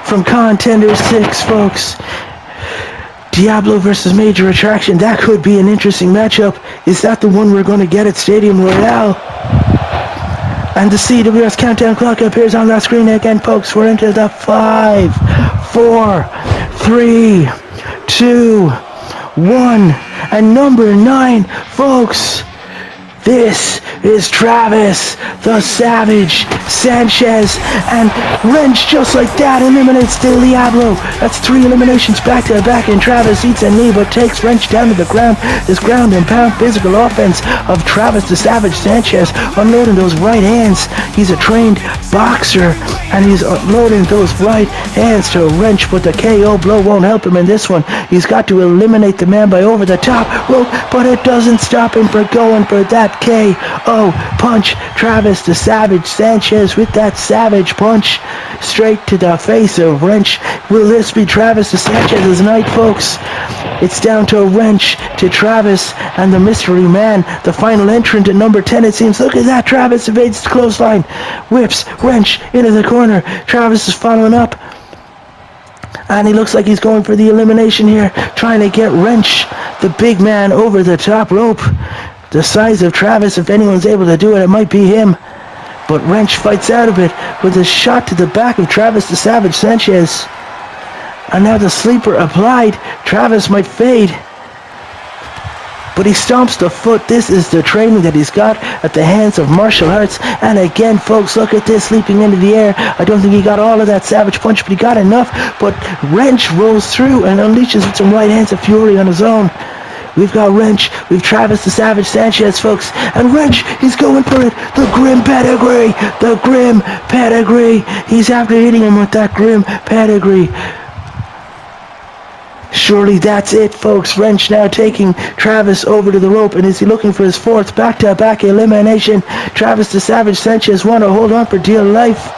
from Contender 6, folks. Diablo versus Major Attraction. That could be an interesting matchup. Is that the one we're going to get at Stadium Royale? And the CWS countdown clock appears on that screen again, folks. We're into the 5, 4, 3, 2, 1. And number 9, folks. This is Travis the Savage Sanchez, and Wrench just like that eliminates Del Diablo. That's 3 eliminations back to back, and Travis eats a knee but takes Wrench down to the ground. This ground and pound physical offense of Travis the Savage Sanchez, unloading those right hands. He's a trained boxer, and he's unloading those right hands to Wrench, but the KO blow won't help him in this one. He's got to eliminate the man by over the top rope, but it doesn't stop him from going for that KO punch. Travis the Savage Sanchez with that savage punch straight to the face of Wrench. Will this be Travis the Sanchez's night, folks? It's down to Wrench, to Travis, and the mystery man, the final entrant at number 10, it seems. Look at that. Travis evades the clothesline, whips Wrench into the corner. Travis is following up, and he looks like he's going for the elimination here, trying to get Wrench, the big man, over the top rope. The size of Travis, if anyone's able to do it, it might be him. But Wrench fights out of it with a shot to the back of Travis the Savage Sanchez. And now the sleeper applied. Travis might fade, but he stomps the foot. This is the training that he's got at the hands of martial arts. And again, folks, look at this, leaping into the air. I don't think he got all of that savage punch, but he got enough. But Wrench rolls through and unleashes with some right hands of fury on his own. We've got Wrench, we've Travis the Savage Sanchez, folks, and Wrench, he's going for it. The Grim Pedigree, the Grim Pedigree. He's after hitting him with that Grim Pedigree. Surely that's it, folks. Wrench now taking Travis over to the rope, and is he looking for his 4th back-to-back elimination? Travis the Savage Sanchez want to hold on for dear life.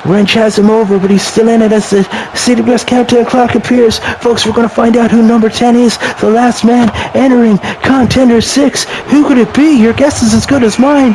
Wrench has him over, but he's still in it as the CWS countdown clock appears. Folks, we're going to find out who number 10 is. The last man entering Contender 6. Who could it be? Your guess is as good as mine.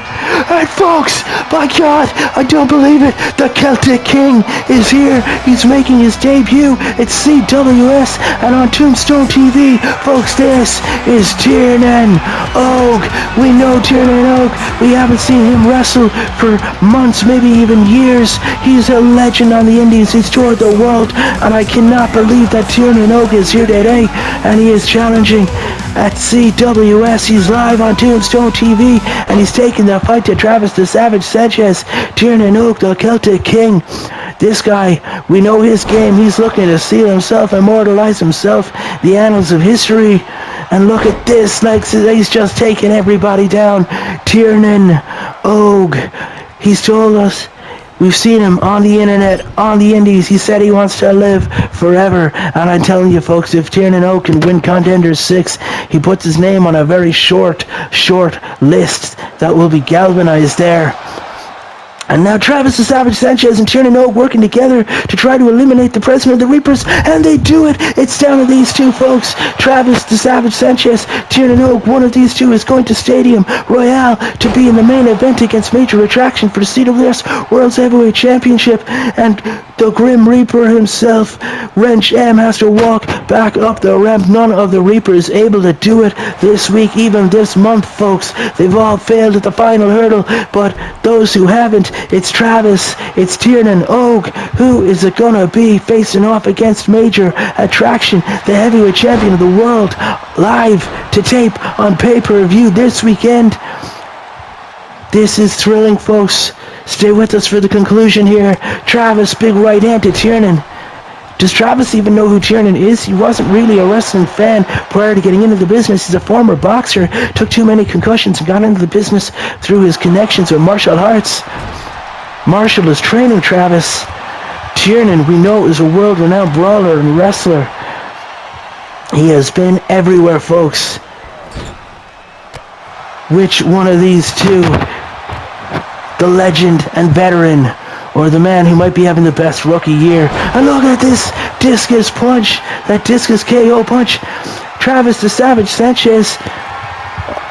And folks, by God, I don't believe it. The Celtic King is here. He's making his debut. It's CWS and on Tombstone TV. Folks, this is Tiernan Og. We know Tiernan Og. We haven't seen him wrestle for months, maybe even years. He's a legend on the Indies. He's toured the world, and I cannot believe that Tiernan Og is here today, and he is challenging at CWS. He's live on Tombstone TV, and he's taking the fight to Travis the Savage Sanchez. Tiernan Og, the Celtic King. This guy, we know his game. He's looking to seal himself, immortalize himself, the annals of history. And look at this, like he's just taking everybody down. Tiernan Og. He's told us. We've seen him on the internet, on the Indies. He said he wants to live forever. And I'm telling you, folks, if Tiernan Og can win Contender 6, he puts his name on a very short list that will be galvanized there. And now Travis the Savage Sanchez and Tiernan Og working together to try to eliminate the President of the Reapers, and they do it. It's down to these two folks, Travis the Savage Sanchez, Tiernan Og. One of these two is going to Stadium Royale to be in the main event against Major Attraction for the CWS World's Heavyweight Championship, and the Grim Reaper himself, Wrench M, has to walk back up the ramp. None of the Reapers able to do it this week, even this month, folks. They've all failed at the final hurdle, but those who haven't, it's Travis, it's Tiernan Og. Who is it gonna be facing off against Major Attraction, the heavyweight champion of the world, live to tape on pay-per-view this weekend? This is thrilling, folks. Stay with us for the conclusion here. Travis, big right hand to Tiernan. Does Travis even know who Tiernan is? He wasn't really a wrestling fan prior to getting into the business. He's a former boxer, took too many concussions and got into the business through his connections with martial arts. Marshall is training Travis. Tiernan, we know, is a world-renowned brawler and wrestler. He has been everywhere, folks. Which one of these two, the legend and veteran, or the man who might be having the best rookie year? And look at this discus punch, that discus KO punch. Travis the Savage Sanchez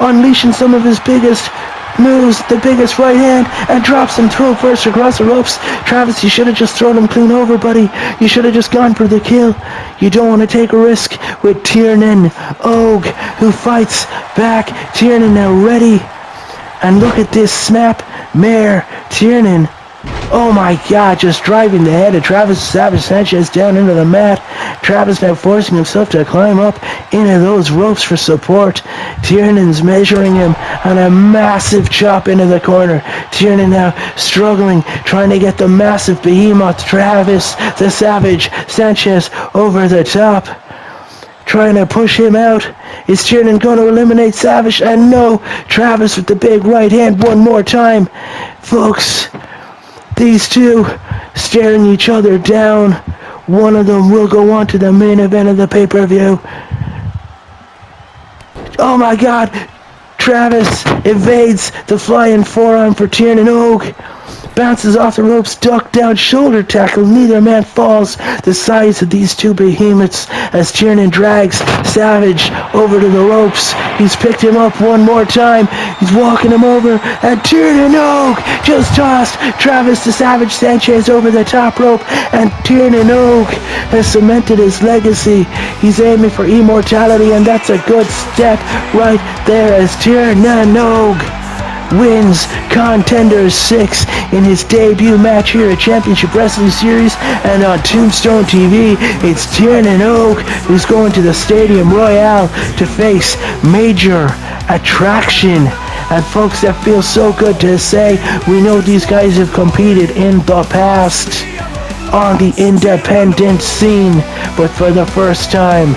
unleashing some of his biggest moves, the biggest right hand, and drops him through first across the ropes. Travis, you should have just thrown him clean over, buddy. You should have just gone for the kill. You don't want to take a risk with Tiernan Og, who fights back. Tiernan now ready. And look at this snap mare. Tiernan, oh my God, just driving the head of Travis Savage Sanchez down into the mat. Travis now forcing himself to climb up into those ropes for support. Tiernan's measuring him, and a massive chop into the corner. Tiernan now struggling, trying to get the massive behemoth Travis the Savage Sanchez over the top. Trying to push him out. Is Tiernan going to eliminate Savage? And no, Travis with the big right hand one more time. Folks, these two staring each other down. One of them will go on to the main event of the pay-per-view. Oh my God! Travis evades the flying forearm for Tiernan Og. Bounces off the ropes, duck down, shoulder tackle. Neither man falls. The size of these two behemoths as Tiernan drags Savage over to the ropes. He's picked him up one more time. He's walking him over, and Tiernan Og just tossed Travis the Savage Sanchez over the top rope, and Tiernan Og has cemented his legacy. He's aiming for immortality, and that's a good step right there as Tiernan Og wins Contender 6 in his debut match here at Championship Wrestling Series. And on Tombstone TV, it's Tiernan Og who's going to the Stadium Royale to face Major Attraction. And folks, that feels so good to say. We know these guys have competed in the past on the independent scene, but for the first time,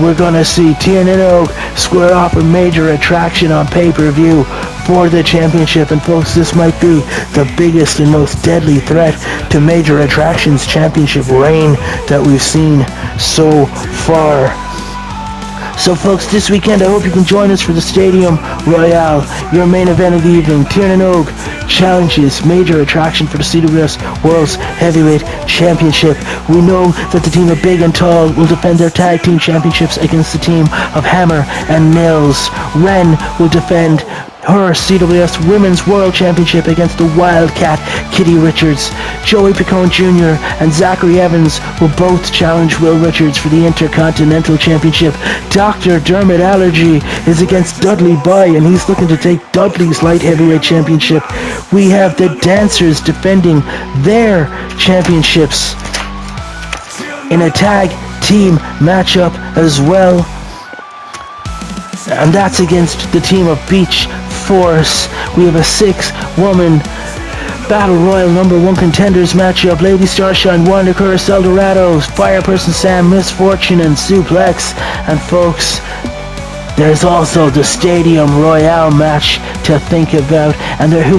we're gonna see Tiernan Og square off a Major Attraction on pay-per-view for the championship. And folks, this might be the biggest and most deadly threat to Major Attraction's championship reign that we've seen so far. So folks, this weekend I hope you can join us for the Stadium Royale, your main event of the evening. Tiernan Og challenges major attraction for the CWS World's Heavyweight Championship. We know that the team of Big and Tall will defend their tag team championships against the team of Hammer and Nails. Ren will defend her CWS Women's World Championship against the Wildcat Kitty Richards. Joey Picone Jr. and Zachary Evans will both challenge Will Richards for the Intercontinental Championship. Dr. Dermot Allergy is against Dudley Boy, and he's looking to take Dudley's Light Heavyweight Championship. We have the Dancers defending their championships in a tag team matchup as well, and that's against the team of Beach Force. We have a 6-woman Battle Royal number 1 contenders matchup. Lady Starshine, Wanda Curse, Eldorado, Fireperson Sam, Misfortune, and Suplex. And folks, there's also the Stadium Royale match to think about, and there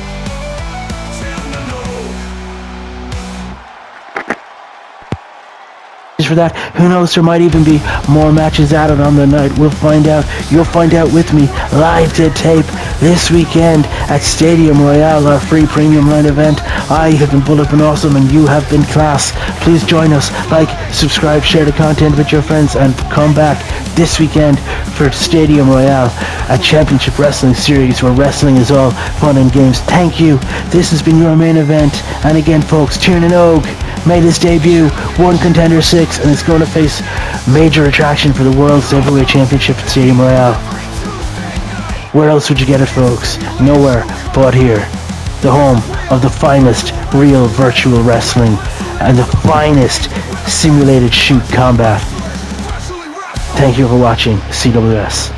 for that. Who knows, there might even be more matches added on the night. We'll find out. You'll find out with me live to tape this weekend at Stadium Royale, our free premium line event. I have been Bullet, been awesome, and you have been class. Please join us, like, subscribe, share the content with your friends, and come back this weekend for Stadium Royale, a championship wrestling series where wrestling is all fun and games. Thank you. This has been your main event, and again folks, Tiernan Og made his debut, won Contender 6, and is going to face major attraction for the World's Heavyweight Championship at Stadium Royale. Where else would you get it, folks? Nowhere but here, the home of the finest real virtual wrestling and the finest simulated shoot combat. Thank you for watching CWS.